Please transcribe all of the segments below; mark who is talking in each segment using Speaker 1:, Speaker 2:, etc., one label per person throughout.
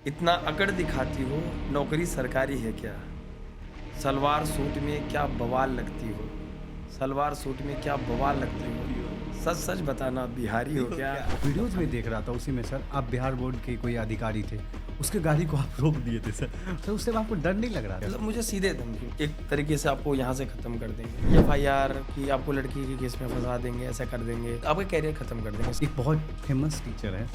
Speaker 1: इतना अकड़ दिखाती हो, नौकरी सरकारी है क्या? सलवार सूट में क्या बवाल लगती हो, सलवार सूट में क्या बवाल लगती हो, सच-सच बताना बिहारी हो क्या?
Speaker 2: वीडियोज़ में देख रहा था उसी में सर, आप बिहार बोर्ड के कोई अधिकारी थे। उसके गाड़ी को आप रोक दिए थे सर। सर उससे आपको डर नहीं लग रहा था?
Speaker 1: मतलब मुझे सीधे धमकी, एक तरीके से आपको यहाँ से खत्म कर देंगे। एफआईआर कि आपको लड़की के केस में फँसा देंगे, ऐसा कर देंगे, आपका करियर खत्म कर देंगे।
Speaker 2: एक बहुत फेमस टीचर है,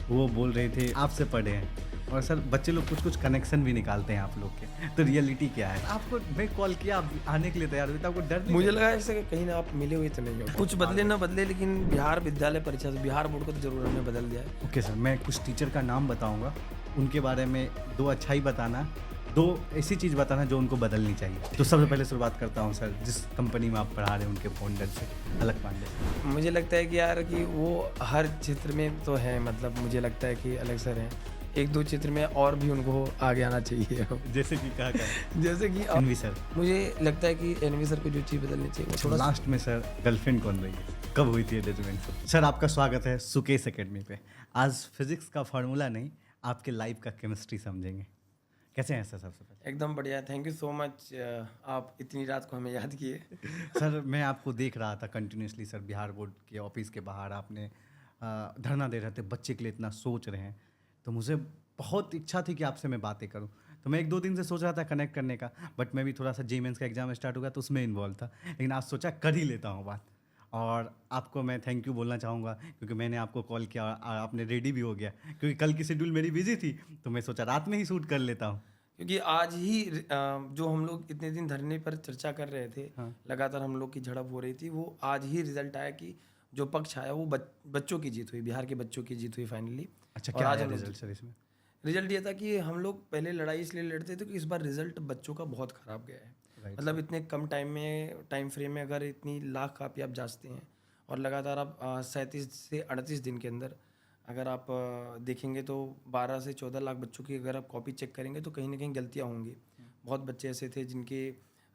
Speaker 2: वो बोल रहे थे आपसे पढ़े हैं और सर बच्चे लोग कुछ-कुछ कनेक्शन भी निकालते हैं आप लोग के। तो रियलिटी क्या है? आपको मैं कॉल किया, आप आने के लिए तैयार हुए, तो आपको डर नहीं
Speaker 1: मुझे
Speaker 2: लगा?
Speaker 1: लगा ऐसे कि कहीं ना आप मिले हुए तो नहीं हो। कुछ बदले ना बदले, लेकिन बिहार विद्यालय परिषद, बिहार बोर्ड को तो ज़रूर हमने बदल दिया है।
Speaker 2: ओके सर, मैं कुछ टीचर का नाम बताऊँगा, उनके बारे में 2 अच्छाई बताना, 2 ऐसी चीज़ बताना जो उनको बदलनी चाहिए। तो सबसे पहले शुरुआत करता हूँ सर, जिस कंपनी में आप पढ़ा रहे हैं उनके फाउंडर से, अलक पांडे।
Speaker 1: मुझे लगता है कि यार कि वो हर क्षेत्र में तो है, मतलब मुझे लगता है कि अलग सर हैं। एक दो क्षेत्र में और भी उनको आगे आना चाहिए।
Speaker 2: जैसे कि कहाँ-कहाँ?
Speaker 1: जैसे कि
Speaker 2: एनवी सर।
Speaker 1: मुझे लगता है कि एनवी सर को जो चीज़ बदलनी चाहिए वो थोड़ा
Speaker 2: लास्ट में सर गर्लफ्रेंड कौन रही है? कब हुई थी अटैचमेंट? सर आपका स्वागत है सुकेश एकेडमी पे। आज फिज़िक्स का फ़ॉर्मूला नहीं, आपके लाइफ़ का केमिस्ट्री समझेंगे। कैसे हैं सर सबसे पहले?
Speaker 1: एकदम बढ़िया। थैंक यू सो मच, आप इतनी रात को हमें याद किए।
Speaker 2: सर मैं आपको देख रहा था कंटिन्यूअसली सर, बिहार बोर्ड के ऑफिस के बाहर आपने धरना दे रहे थे, बच्चे के लिए इतना सोच रहे हैं। तो मुझे बहुत इच्छा थी कि आपसे मैं बातें करूं। तो मैं 1-2 दिन से सोच रहा था कनेक्ट करने का, बट मैं भी थोड़ा सा जेई मेंस का एग्ज़ाम स्टार्ट हो गया तो उसमें इन्वॉल्व था। लेकिन आज सोचा कर ही लेता हूँ बात। और आपको मैं थैंक यू बोलना चाहूँगा क्योंकि मैंने आपको कॉल किया और आपने रेडी भी हो गया, क्योंकि कल की शेड्यूल मेरी बिजी थी, तो मैं सोचा रात में ही शूट कर लेता हूँ।
Speaker 1: क्योंकि आज ही जो हम लोग इतने दिन धरने पर चर्चा कर रहे थे,
Speaker 2: हाँ।
Speaker 1: लगातार हम लोग की झड़प हो रही थी, वो आज ही रिजल्ट आया कि जो पक्ष आया वो बच्चों की जीत हुई, बिहार के बच्चों की जीत हुई फाइनली।
Speaker 2: अच्छा,
Speaker 1: और
Speaker 2: क्या
Speaker 1: आज
Speaker 2: आया
Speaker 1: हम लोग
Speaker 2: रिजल्ट सर इसमें?
Speaker 1: रिजल्ट ये था कि हम लोग पहले लड़ाई इसलिए लड़ते थे कि इस बार रिजल्ट बच्चों का बहुत ख़राब गया है।
Speaker 2: राइट
Speaker 1: मतलब
Speaker 2: सर।
Speaker 1: इतने कम टाइम फ्रेम में अगर इतनी लाख कापी आप जांचते हैं और लगातार आप 37 से 38 दिन के अंदर अगर आप देखेंगे तो 12 से 14 लाख बच्चों की अगर आप कॉपी चेक करेंगे तो कहीं ना कहीं गलतियाँ होंगी। बहुत बच्चे ऐसे थे जिनके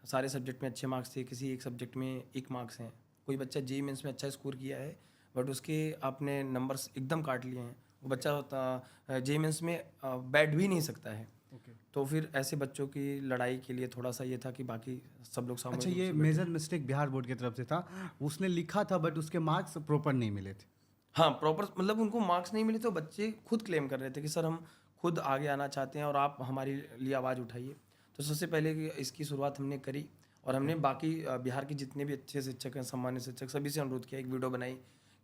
Speaker 1: सारे सब्जेक्ट में अच्छे मार्क्स थे, किसी एक सब्जेक्ट में एक मार्क्स हैं। कोई बच्चा जेईई मेंस में अच्छा स्कोर किया है बट उसके आपने नंबर्स एकदम काट लिए हैं। वो बच्चा होता जेईई मेंस में बैठ भी नहीं सकता है।
Speaker 2: ओके।
Speaker 1: तो फिर ऐसे बच्चों की लड़ाई के लिए थोड़ा सा ये था कि बाकी सब लोग
Speaker 2: अच्छा,
Speaker 1: सामूहिक रूप
Speaker 2: ये
Speaker 1: से बैठे।
Speaker 2: मेजर मिस्टेक बिहार बोर्ड की तरफ से था। उसने लिखा था बट उसके मार्क्स प्रॉपर नहीं मिले थे।
Speaker 1: हाँ, प्रॉपर मतलब उनको मार्क्स नहीं मिले तो बच्चे खुद क्लेम कर रहे थे कि सर हम खुद आगे आना चाहते हैं और आप हमारे लिए आवाज़ उठाइए। तो सबसे पहले कि इसकी शुरुआत हमने करी और हमने बाकी बिहार के जितने भी अच्छे शिक्षक हैं, सम्मानित शिक्षक, सभी से अनुरोध किया, एक वीडियो बनाई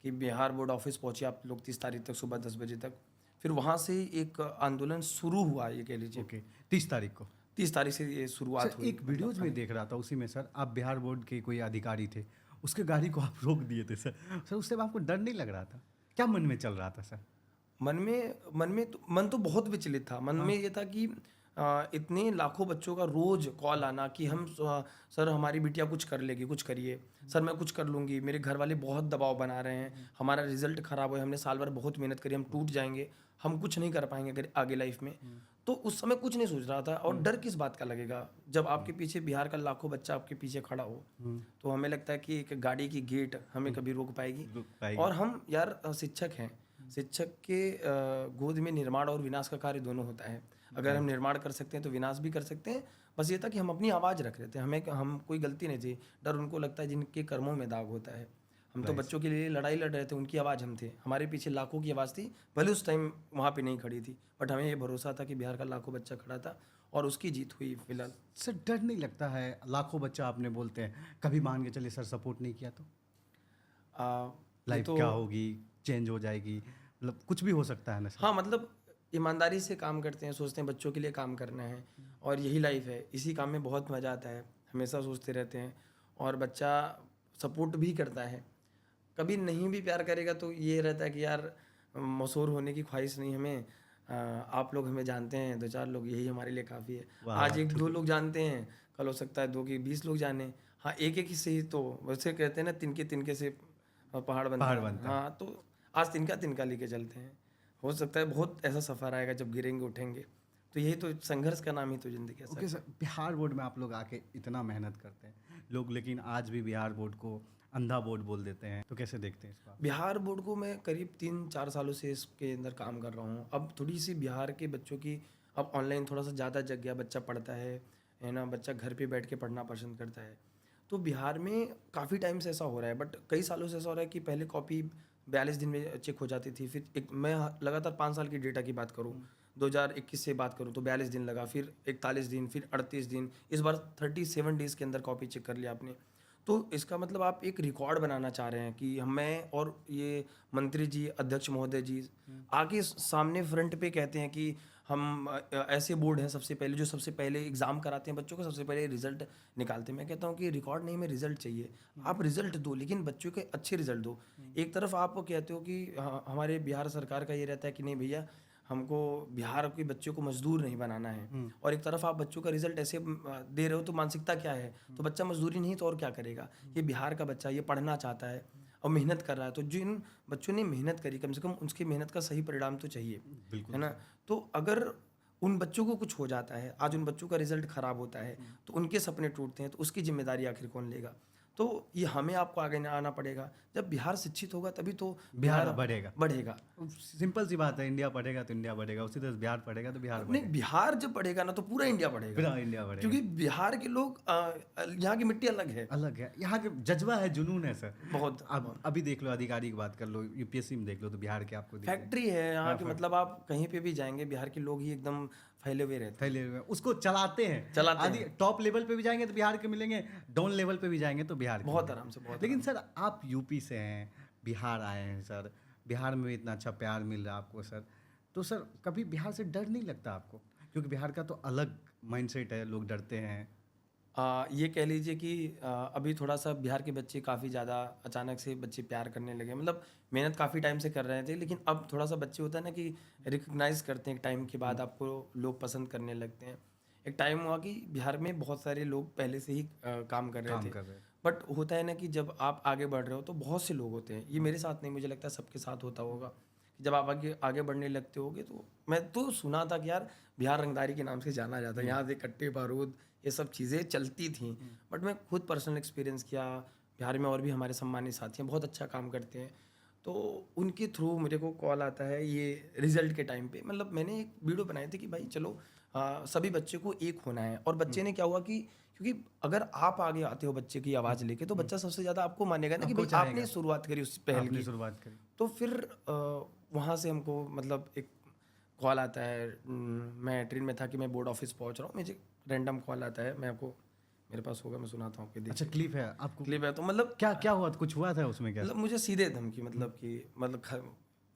Speaker 1: कि बिहार बोर्ड ऑफिस पहुँचिए आप लोग 30 तारीख तक सुबह 10 बजे तक। फिर वहाँ से एक आंदोलन शुरू हुआ, ये कह लीजिए।
Speaker 2: ओके, 30 तारीख को।
Speaker 1: 30 तारीख से ये
Speaker 2: सर
Speaker 1: शुरुआत हुई
Speaker 2: एक
Speaker 1: मतलब
Speaker 2: वीडियोज़ में
Speaker 1: आने की।
Speaker 2: देख रहा था उसी में सर, आप बिहार बोर्ड के कोई अधिकारी थे। उसके गाड़ी को आप रोक दिए थे सर। सर उससे आपको डर नहीं लग रहा था? क्या मन में चल रहा था सर?
Speaker 1: मन तो बहुत विचलित था। मन में
Speaker 2: हाँ।
Speaker 1: ये था कि इतने लाखों बच्चों का रोज़ कॉल आना कि हम सर हमारी बिटिया कुछ कर लेगी, कुछ करिए। सर मैं कुछ कर लूँगी, मेरे घर वाले बहुत दबाव बना रहे हैं, हमारा रिज़ल्ट ख़राब है, हमने साल भर बहुत मेहनत करी, हम टूट जाएँगे, हम कुछ नहीं कर पाएँगे अगर आगे लाइफ़ में। तो उस समय कुछ नहीं सोच रहा था और डर किस बात का लगेगा, जब आपके पीछे बिहार का लाखों बच्चा आपके पीछे खड़ा हो। तो हमें लगता है कि एक गाड़ी की गेट हमें कभी रोक पाएगी।
Speaker 2: रुक पाएगी।
Speaker 1: और हम यार शिक्षक हैं। शिक्षक के गोद में निर्माण और विनाश का कार्य दोनों होता है। अगर हम निर्माण कर सकते हैं तो विनाश भी कर सकते हैं। बस ये था कि हम अपनी आवाज़ रख रहे थे, हम कोई गलती नहीं थी। डर उनको लगता है जिनके कर्मों में दाग होता है। हम तो
Speaker 2: राइट।
Speaker 1: बच्चों के लिए लड़ाई लड़ रहे थे, उनकी आवाज़ हम थे। हमारे पीछे लाखों की आवाज़ थी, भले उस टाइम वहाँ पे नहीं खड़ी थी, बट हमें ये भरोसा था कि बिहार का लाखों बच्चा खड़ा था और उसकी जीत हुई फिलहाल।
Speaker 2: सर डर नहीं लगता है? लाखों बच्चा आपने बोलते हैं, कभी मान के चलिए सर सपोर्ट नहीं किया तो?
Speaker 1: ये
Speaker 2: लाइफ
Speaker 1: तो
Speaker 2: क्या होगी? चेंज हो जाएगी? मतलब कुछ भी हो सकता है ना सर?
Speaker 1: हाँ, मतलब ईमानदारी से काम करते हैं, सोचते हैं बच्चों के लिए काम करना है और यही लाइफ है। इसी काम में बहुत मज़ा आता है, हमेशा सोचते रहते हैं और बच्चा सपोर्ट भी करता है। कभी नहीं भी प्यार करेगा तो ये रहता है कि यार मशहूर होने की ख्वाहिश नहीं हमें। आप लोग हमें जानते हैं, 2-4 लोग, यही हमारे लिए काफ़ी है।
Speaker 2: वाह
Speaker 1: आज
Speaker 2: वाह।
Speaker 1: 1-2 लोग जानते हैं, कल हो सकता है 2 की 20 लोग जानें। हाँ, एक-एक ही से ही तो वैसे कहते हैं ना, तिनके-तिनके से पहाड़ बनता
Speaker 2: पहाड़
Speaker 1: है।
Speaker 2: बनता है।
Speaker 1: हाँ, तो आज तिनका-तिनका लेके चलते हैं। हो सकता है बहुत ऐसा सफ़र आएगा जब गिरेंगे, उठेंगे। तो यही तो संघर्ष का नाम ही तो ज़िंदगी है sir.
Speaker 2: Okay sir, Bihar board में आप लोग आके इतना मेहनत करते हैं लोग, लेकिन आज भी बिहार बोर्ड को अंधा बोर्ड बोल देते हैं, तो कैसे देखते हैं इस बात?
Speaker 1: बिहार बोर्ड को मैं करीब 3-4 सालों से इसके अंदर काम कर रहा हूँ। अब थोड़ी सी बिहार के बच्चों की अब ऑनलाइन थोड़ा सा ज़्यादा जग गया, बच्चा पढ़ता है ना, बच्चा घर पे बैठ के पढ़ना पसंद करता है। तो बिहार में काफ़ी टाइम से ऐसा हो रहा है, बट कई सालों से ऐसा हो रहा है कि पहले कॉपी 42 दिन में चेक हो जाती थी। फिर एक मैं लगातार 5 साल की डेटा की बात करूँ, 2021 से बात करूँ तो 42 दिन लगा, फिर 41 दिन, फिर 38 दिन, इस बार 37 डेज़ के अंदर कॉपी चेक कर लिया आपने। तो इसका मतलब आप एक रिकॉर्ड बनाना चाह रहे हैं कि मैं और ये मंत्री जी, अध्यक्ष महोदय जी आके सामने फ्रंट पे कहते हैं कि हम ऐसे बोर्ड हैं सबसे पहले जो सबसे पहले एग्ज़ाम कराते हैं बच्चों को, सबसे पहले रिजल्ट निकालते हैं। मैं कहता हूँ कि रिकॉर्ड नहीं, में रिजल्ट चाहिए। आप रिजल्ट दो, लेकिन बच्चों के अच्छे रिजल्ट दो। एक तरफ आप कहते हो कि हमारे बिहार सरकार का ये रहता है कि नहीं भैया, हमको बिहार के बच्चों को मजदूर नहीं बनाना है, और एक तरफ आप बच्चों का रिजल्ट ऐसे दे रहे हो, तो मानसिकता क्या है? तो बच्चा मजदूरी नहीं तो और क्या करेगा? ये बिहार का बच्चा, ये पढ़ना चाहता है और मेहनत कर रहा है, तो जिन बच्चों ने मेहनत करी कम से कम उसकी मेहनत का सही परिणाम तो चाहिए, है ना? तो अगर उन बच्चों को कुछ हो जाता है, आज उन बच्चों का रिजल्ट खराब होता है, तो उनके सपने टूटते हैं, तो उसकी जिम्मेदारी आखिर कौन लेगा? तो ये हमें आपको आगे आना पड़ेगा। जब बिहार शिक्षित होगा तभी तो
Speaker 2: बिहार बढ़ेगा।
Speaker 1: बढ़ेगा।
Speaker 2: सिंपल सी बात है, इंडिया बढ़ेगा तो इंडिया बढ़ेगा, उसी तरह से बिहार बढ़ेगा तो बिहार
Speaker 1: नहीं,
Speaker 2: बढ़ेगा,
Speaker 1: बिहार जब बढ़ेगा ना तो पूरा इंडिया बढ़ेगा,
Speaker 2: पूरा इंडिया बढ़ेगा।
Speaker 1: क्योंकि बिहार के लोग यहाँ की मिट्टी अलग है,
Speaker 2: अलग है, यहाँ के जज्बा है, जुनून है सर।
Speaker 1: बहुत।
Speaker 2: अब अभी देख लो, अधिकारी की बात कर लो, यूपीएससी में देख लो, तो बिहार के आपको दिख रहे हैं।
Speaker 1: फैक्ट्री है यहाँ की, मतलब आप कहीं पे भी जाएंगे बिहार के लोग ही एकदम फैले हुए रहते
Speaker 2: फैले हुए हैं, उसको चलाते हैं,
Speaker 1: चलाते
Speaker 2: आदि टॉप लेवल पे भी जाएंगे तो बिहार के मिलेंगे, डाउन लेवल पे भी जाएंगे तो बिहार
Speaker 1: हैं
Speaker 2: के
Speaker 1: बहुत
Speaker 2: मिलेंगे।
Speaker 1: आराम से, बहुत
Speaker 2: लेकिन सर आप यूपी से हैं, बिहार आए हैं सर, बिहार में भी इतना अच्छा प्यार मिल रहा है आपको सर, तो सर कभी बिहार से डर नहीं लगता आपको? क्योंकि बिहार का तो अलग माइंडसेट है, लोग डरते हैं।
Speaker 1: ये कह लीजिए कि अभी थोड़ा सा बिहार के बच्चे काफ़ी ज़्यादा अचानक से बच्चे प्यार करने लगे, मतलब मेहनत काफ़ी टाइम से कर रहे थे, लेकिन अब थोड़ा सा बच्चे होता है ना कि रिकग्नाइज करते हैं, एक टाइम के बाद आपको लोग पसंद करने लगते हैं। एक टाइम हुआ कि बिहार में बहुत सारे लोग पहले से ही काम कर रहे
Speaker 2: काम
Speaker 1: थे,
Speaker 2: कर रहे हैं।
Speaker 1: बट होता है ना कि जब आप आगे बढ़ रहे हो तो बहुत से लोग होते हैं, ये मेरे साथ नहीं, मुझे लगता है सबके साथ होता होगा कि जब आप आगे आगे बढ़ने लगते होगे, तो मैं तो सुना था कि यार बिहार रंगदारी के नाम से जाना जाता है, यहाँ से कट्टे बारूद ये सब चीज़ें चलती थी, बट मैं खुद पर्सनल एक्सपीरियंस किया। बिहार में और भी हमारे सम्मानित साथी हैं, बहुत अच्छा काम करते हैं, तो उनके थ्रू मेरे को कॉल आता है ये रिजल्ट के टाइम पे। मतलब मैंने एक वीडियो बनाई थी कि भाई चलो सभी बच्चे को एक होना है, और बच्चे ने क्या हुआ कि क्योंकि अगर आप आगे आते हो बच्चे की आवाज़ लेके, तो बच्चा सबसे ज़्यादा आपको मानेगा ना कि
Speaker 2: आपको
Speaker 1: भाई
Speaker 2: चाहेगा।
Speaker 1: आपने शुरुआत करी उस पहल
Speaker 2: आपने
Speaker 1: की।
Speaker 2: शुरुआत करी।
Speaker 1: तो फिर वहाँ से हमको मतलब एक कॉल आता है, मैं ट्रेन में था कि मैं बोर्ड ऑफिस पहुँच रहा हूँ, मुझे रैंडम कॉल आता है, मैं आपको मेरे पास होगा, मैं सुनाता हूँ आपके
Speaker 2: अच्छा, क्लिप है आपको?
Speaker 1: क्लिप है। तो मतलब
Speaker 2: क्या क्या हुआ, कुछ हुआ था उसमें क्या?
Speaker 1: मतलब मुझे सीधे धमकी, मतलब कि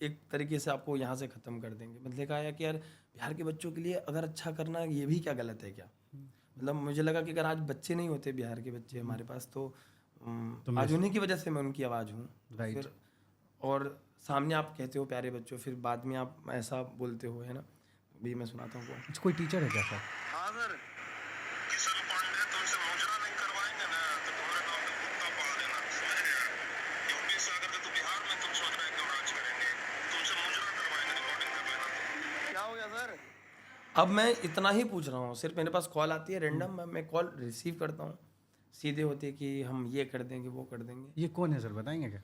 Speaker 1: एक तरीके से आपको यहाँ से ख़त्म कर देंगे। मतलब कहा है कि यार बिहार के बच्चों के लिए अगर अच्छा करना ये भी क्या गलत है क्या? मतलब मुझे लगा कि अगर आज बच्चे नहीं होते बिहार के बच्चे हमारे पास, तो आज उन्हीं की वजह से मैं उनकी आवाज़ हूँ।
Speaker 2: राइट।
Speaker 1: फिर और सामने आप कहते हो प्यारे बच्चों, फिर बाद में आप ऐसा बोलते हो, है ना? भी मैं सुनाता हूँ आपको।
Speaker 2: कोई टीचर है क्या सर?
Speaker 3: हाँ सर, किशन पांडे तुमसे मुजरा नहीं करवाएंगे ना तो तुम्हारे गांव में कुत्ता पाल देना, समझ गया? यूपी से आकर के तू बिहार में तुम सोच रहे हो क्यों राज करेंगे, तुमसे मुजरा करवाएंगे, रिकॉर्डिंग कर लेना। क्या हो गया सर?
Speaker 1: अब मैं इतना ही पूछ रहा हूँ, सिर्फ मेरे पास कॉल आती है रैंडम, मैं कॉल रिसीव करता हूँ, सीधे होते कि हम ये कर देंगे, वो कर देंगे।
Speaker 2: ये कौन है सर, बताएंगे क्या?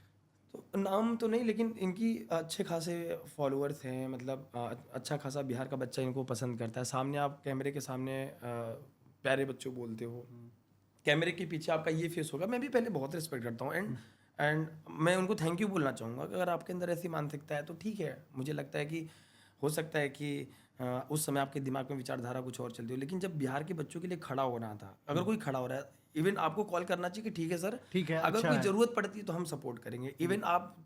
Speaker 1: तो नाम तो नहीं, लेकिन इनकी अच्छे खासे फॉलोअर्स हैं, मतलब अच्छा खासा बिहार का बच्चा इनको पसंद करता है। सामने आप कैमरे के सामने प्यारे बच्चों बोलते हो, कैमरे के पीछे आपका ये फेस होगा। मैं भी पहले बहुत रिस्पेक्ट करता हूँ, एंड मैं उनको थैंक यू बोलना चाहूँगा कि अगर आपके अंदर ऐसी मानसिकता है तो ठीक है। मुझे लगता है कि हो सकता है कि उस समय आपके दिमाग में विचारधारा कुछ और चलती हो, लेकिन जब बिहार के बच्चों के लिए खड़ा होना था, अगर कोई खड़ा हो रहा है, इवन आपको कॉल करना चाहिए कि ठीक है सर,
Speaker 2: ठीक है,
Speaker 1: अगर
Speaker 2: अच्छा
Speaker 1: कोई
Speaker 2: है।
Speaker 1: ज़रूरत पड़ती है तो हम सपोर्ट करेंगे। इवन आप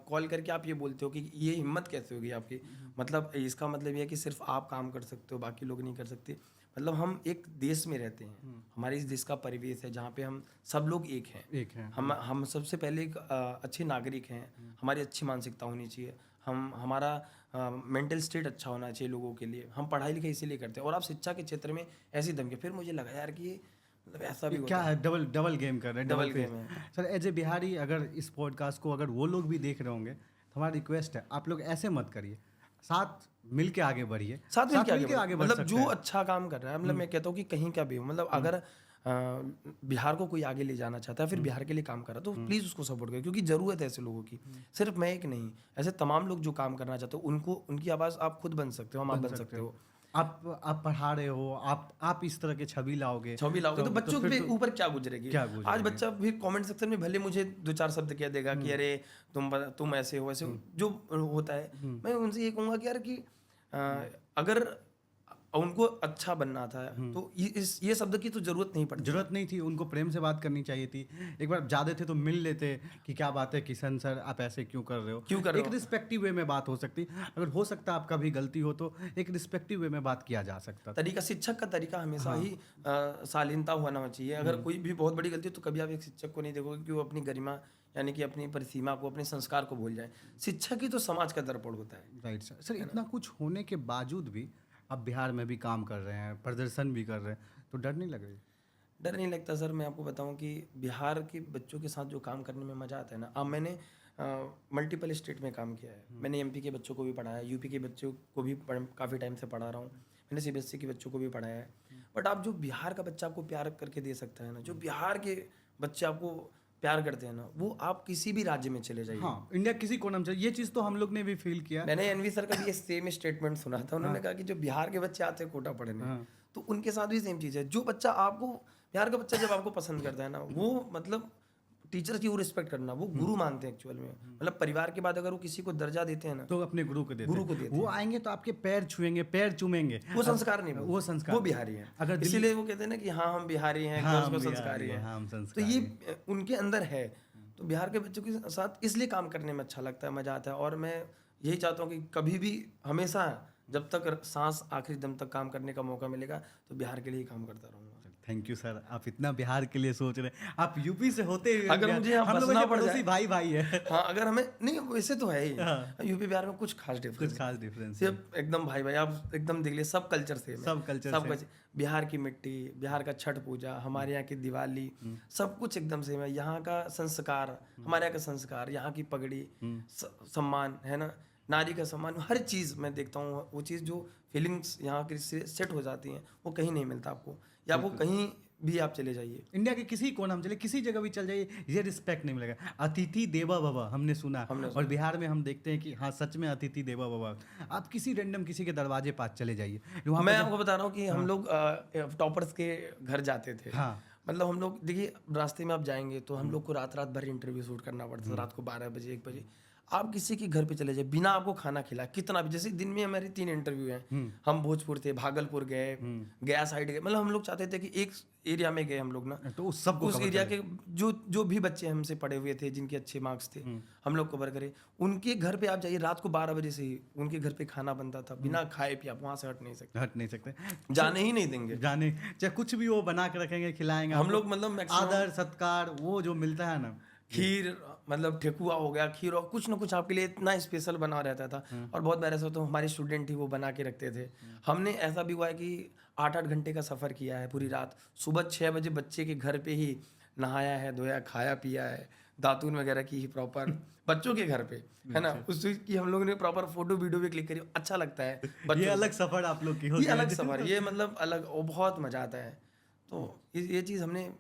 Speaker 1: कॉल करके आप ये बोलते हो कि ये हिम्मत कैसे होगी आपकी, मतलब इसका मतलब ये है कि सिर्फ आप काम कर सकते हो, बाकी लोग नहीं कर सकते। मतलब हम एक देश में रहते हैं, हमारे इस देश का परिवेश है जहाँ पे हम सब लोग एक हैं।
Speaker 2: एक है।
Speaker 1: हम सबसे पहले एक अच्छे नागरिक हैं, हमारी अच्छी मानसिकता होनी चाहिए, हमारा मेंटल स्टेट अच्छा होना चाहिए लोगों के लिए। हम पढ़ाई लिखाई इसीलिए करते हैं, और आप शिक्षा के क्षेत्र में ऐसी धमकी, फिर मुझे लगा यार कि मतलब ऐसा भी
Speaker 2: क्या
Speaker 1: होता
Speaker 2: है, डबल डबल गेम कर रहे हैं,
Speaker 1: डबल
Speaker 2: डबल
Speaker 1: गेम
Speaker 2: फेस।
Speaker 1: है।
Speaker 2: सर एज ए बिहारी, अगर इस पॉडकास्ट को अगर वो लोग भी देख रहे होंगे, तो हमारा रिक्वेस्ट है आप लोग ऐसे मत करिए। 7 मिल के आगे बढ़िए,
Speaker 1: साथ मिल के
Speaker 2: मिल के आगे बढ़
Speaker 1: मतलब
Speaker 2: सकते
Speaker 1: जो
Speaker 2: हैं।
Speaker 1: अच्छा काम कर रहा है, मतलब मैं कहता हूँ कि कहीं का भी हो, मतलब अगर बिहार को कोई आगे ले जाना चाहता है, फिर बिहार के लिए काम कर रहा है, तो प्लीज़ उसको सपोर्ट करें, क्योंकि ज़रूरत है ऐसे लोगों की। सिर्फ मैं एक नहीं, ऐसे तमाम लोग जो काम करना चाहते हो, उनको उनकी आवाज़ आप खुद बन सकते हो, हम आप बन सकते हो।
Speaker 2: आप पढ़ा रहे हो, आप इस तरह के छवि लाओगे,
Speaker 1: छवि लाओगे तो बच्चों
Speaker 2: फिर
Speaker 1: के
Speaker 2: तो
Speaker 1: ऊपर क्या गुजरेगी।
Speaker 2: क्या
Speaker 1: आज
Speaker 2: गुजरेगी?
Speaker 1: बच्चा भी कमेंट सेक्शन में भले मुझे 2-4 शब्द कह देगा कि अरे तुम ऐसे हो वैसे हो, जो होता है, मैं उनसे ये कहूँगा कि यार कि अगर उनको अच्छा बनना था तो ये शब्द की तो जरूरत नहीं पड़ती।
Speaker 2: जरूरत नहीं थी, उनको प्रेम से बात करनी चाहिए थी। एक बार जाते थे तो मिल लेते कि क्या बात है किशन सर, आप ऐसे क्यों कर रहे हो,
Speaker 1: क्यों कर रहे
Speaker 2: एक
Speaker 1: हो?
Speaker 2: रिस्पेक्टिव वे में बात हो सकती। अगर हो सकता आपका भी गलती हो तो एक रिस्पेक्टिव वे में बात किया जा सकता था।
Speaker 1: तरीका शिक्षक का तरीका हमेशा ही शालीनता होना चाहिए। अगर कोई भी बहुत बड़ी गलती है तो कभी आप एक शिक्षक को नहीं देखोगे कि वो अपनी गरिमा यानी कि अपनी परिसीमा को, अपने संस्कार को भूल जाए। शिक्षक ही तो समाज का दर्पण होता है।
Speaker 2: Right sir. सर इतना कुछ होने के बावजूद भी आप बिहार में भी काम कर रहे हैं, प्रदर्शन भी कर रहे हैं, तो डर नहीं लग रही?
Speaker 1: डर नहीं लगता सर। मैं आपको बताऊं कि बिहार के बच्चों के साथ जो काम करने में मज़ा आता है ना, अब मैंने मल्टीपल स्टेट में काम किया है। मैंने एमपी के बच्चों को भी पढ़ाया, यूपी के बच्चों को भी काफ़ी टाइम से पढ़ा रहा हूँ। मैंने सीबीएसई के बच्चों को भी पढ़ाया है। बट आप जो बिहार का बच्चा आपको प्यार करके दे सकता है ना, जो बिहार के बच्चे आपको प्यार करते हैं ना, वो आप किसी भी राज्य में चले जाइए।
Speaker 2: हाँ, इंडिया किसी कोना में ये चीज़ तो हम लोग ने भी फील किया।
Speaker 1: मैंने एनवी सर का भी ये सेम स्टेटमेंट सुना था। उन्होंने कहा कि जो बिहार के बच्चे आते हैं कोटा पढ़ने, तो उनके साथ भी सेम चीज़ है। जो बच्चा आपको, बिहार का बच्चा जब आपको पसंद करता है ना, वो मतलब टीचर की वो रिस्पेक्ट करना, वो गुरु मानते हैं एक्चुअल में। मतलब परिवार के बाद अगर वो किसी को दर्जा देते हैं ना,
Speaker 2: तो अपने गुरु को देते
Speaker 1: गुरु
Speaker 2: हैं।
Speaker 1: को देते
Speaker 2: वो आएंगे तो आपके पैर छुएंगे, पैर चूमेंगे।
Speaker 1: वो संस्कार नहीं,
Speaker 2: वो संस्कार
Speaker 1: वो बिहारी हैं।
Speaker 2: अगर दिल्ली-
Speaker 1: इसीलिए वो कहते हैं ना कि हाँ हम बिहारी हैं,
Speaker 2: हाँ,
Speaker 1: उसको
Speaker 2: हम
Speaker 1: संस्कारी
Speaker 2: बिहारी हैं,
Speaker 1: हैं।
Speaker 2: हाँ, हम
Speaker 1: तो
Speaker 2: संस्कारी
Speaker 1: ये उनके अंदर है। तो बिहार के बच्चों के साथ इसलिए काम करने में अच्छा लगता है, मजा आता है। और मैं यही चाहता हूँ कि कभी भी, हमेशा, जब तक सांस आखिरी दम तक काम करने का मौका मिलेगा, तो बिहार के लिए ही काम करता रहूँगा।
Speaker 2: थैंक यू सर, आप इतना बिहार के लिए सोच रहे हैं। आप यूपी से होते हुए
Speaker 1: अगर
Speaker 2: बिहार-
Speaker 1: मुझे यहाँ
Speaker 2: हम लोग
Speaker 1: बसना
Speaker 2: ऐसे
Speaker 1: पड़
Speaker 2: पड़ोसी
Speaker 1: जाए,
Speaker 2: भाई भाई है।
Speaker 1: हाँ अगर हमें नहीं, वैसे तो है ही,
Speaker 2: हाँ।
Speaker 1: यूपी बिहार में कुछ खास डिफरेंस,
Speaker 2: कुछ खास डिफरेंस है।
Speaker 1: सिर्फ एकदम भाई भाई, आप एकदम देख लिए, सब कल्चर सेम है।
Speaker 2: सब कल्चर
Speaker 1: सब
Speaker 2: सेम।
Speaker 1: कुछ, बिहार की मिट्टी, बिहार का छठ पूजा, हमारे यहाँ की दिवाली, सब कुछ एकदम सेम है। यहाँ का संस्कार, हमारे यहाँ का संस्कार, यहाँ की पगड़ी, सम्मान है ना, नारी का सम्मान, हर चीज़ मैं देखता हूँ। वो चीज़ जो फीलिंग्स यहाँ की सेट हो जाती हैं, वो कहीं नहीं मिलता आपको, या वो कहीं भी आप चले जाइए।
Speaker 2: इंडिया के किसी कोना में चले, किसी जगह भी चल जाइए, ये रिस्पेक्ट नहीं मिलेगा। अतिथि देवा भव हमने सुना, और बिहार में हम देखते हैं कि हाँ सच में अतिथि देवा भव। आप किसी रैंडम किसी के दरवाजे पास चले जाइए, वहाँ
Speaker 1: मैं आपको बता रहा हूँ कि हम लोग टॉपर्स के घर जाते थे।
Speaker 2: हाँ।
Speaker 1: मतलब हम लोग, देखिए रास्ते में आप जाएंगे तो हम लोग को रात रात भर इंटरव्यू शूट करना पड़ता था। रात को 12 बजे 1 बजे आप किसी के घर पे चले जाए, बिना आपको खाना खिला, कितना भी, जैसे दिन में हमारे 3 इंटरव्यू हैं। हम भोजपुर थे, भागलपुर गए, गया साइड गए। मतलब हम लोग चाहते थे कि एक एरिया में गए हम लोग ना,
Speaker 2: तो उस सबको
Speaker 1: उस एरिया के जो भी बच्चे हमसे पढ़े हुए थे, जिनके अच्छे मार्क्स थे, हम लोग कवर करें। उनके घर पे आप जाइए, रात को 12 बजे से ही उनके घर पे खाना बनता था। बिना खाए पिए आप वहाँ से हट नहीं सकते, जाने ही नहीं देंगे।
Speaker 2: जाने चाहे कुछ भी वो बना के रखेंगे, खिलाएंगे
Speaker 1: हम लोग मतलब
Speaker 2: आदर सत्कार वो जो मिलता है ना,
Speaker 1: खीर, मतलब ठेकुआ हो गया, खीर, और कुछ ना कुछ आपके लिए इतना स्पेशल बना रहता था। और बहुत बार ऐसा होता, हमारे स्टूडेंट ही वो बना के रखते थे। हमने ऐसा भी हुआ है कि 8-8 घंटे का सफ़र किया है पूरी रात, सुबह 6 बजे बच्चे के घर पे ही नहाया है, धोया, खाया पिया है, दातून वगैरह की ही प्रॉपर बच्चों के घर पे, है ना। उस चीज़ की हम लोगों ने प्रॉपर फोटो वीडियो भी क्लिक करी, अच्छा लगता है।
Speaker 2: ये अलग सफर आप लोग की होती
Speaker 1: ये
Speaker 2: है।
Speaker 1: अलग सफ़र, ये मतलब अलग, और बहुत मज़ा आता है। तो ये चीज़ हमने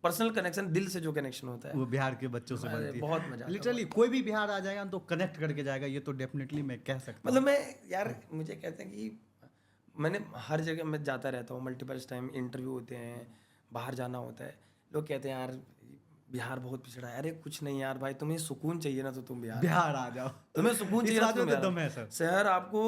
Speaker 1: पर्सनल कनेक्शन, दिल से जो कनेक्शन होता है,
Speaker 2: वो बिहार के बच्चों से बनती है।
Speaker 1: बहुत मजा आता है।
Speaker 2: लिटरली कोई भी बिहार आ जाएगा तो कनेक्ट करके जाएगा, ये तो डेफिनेटली मैं कह सकता हूँ।
Speaker 1: मतलब मैं यार, मुझे कहते हैं कि मैंने हर जगह मैं जाता रहता हूँ, मल्टीपल टाइम इंटरव्यू होते हैं, बाहर जाना होता है। लोग कहते हैं यार बिहार बहुत पिछड़ा है। अरे कुछ नहीं यार भाई, तुम्हें सुकून चाहिए ना तो तुम बिहार
Speaker 2: आ जाओ,
Speaker 1: तुम्हें सुकून चाहिए ना तो तुम
Speaker 2: तो दम है सर।
Speaker 1: शहर आपको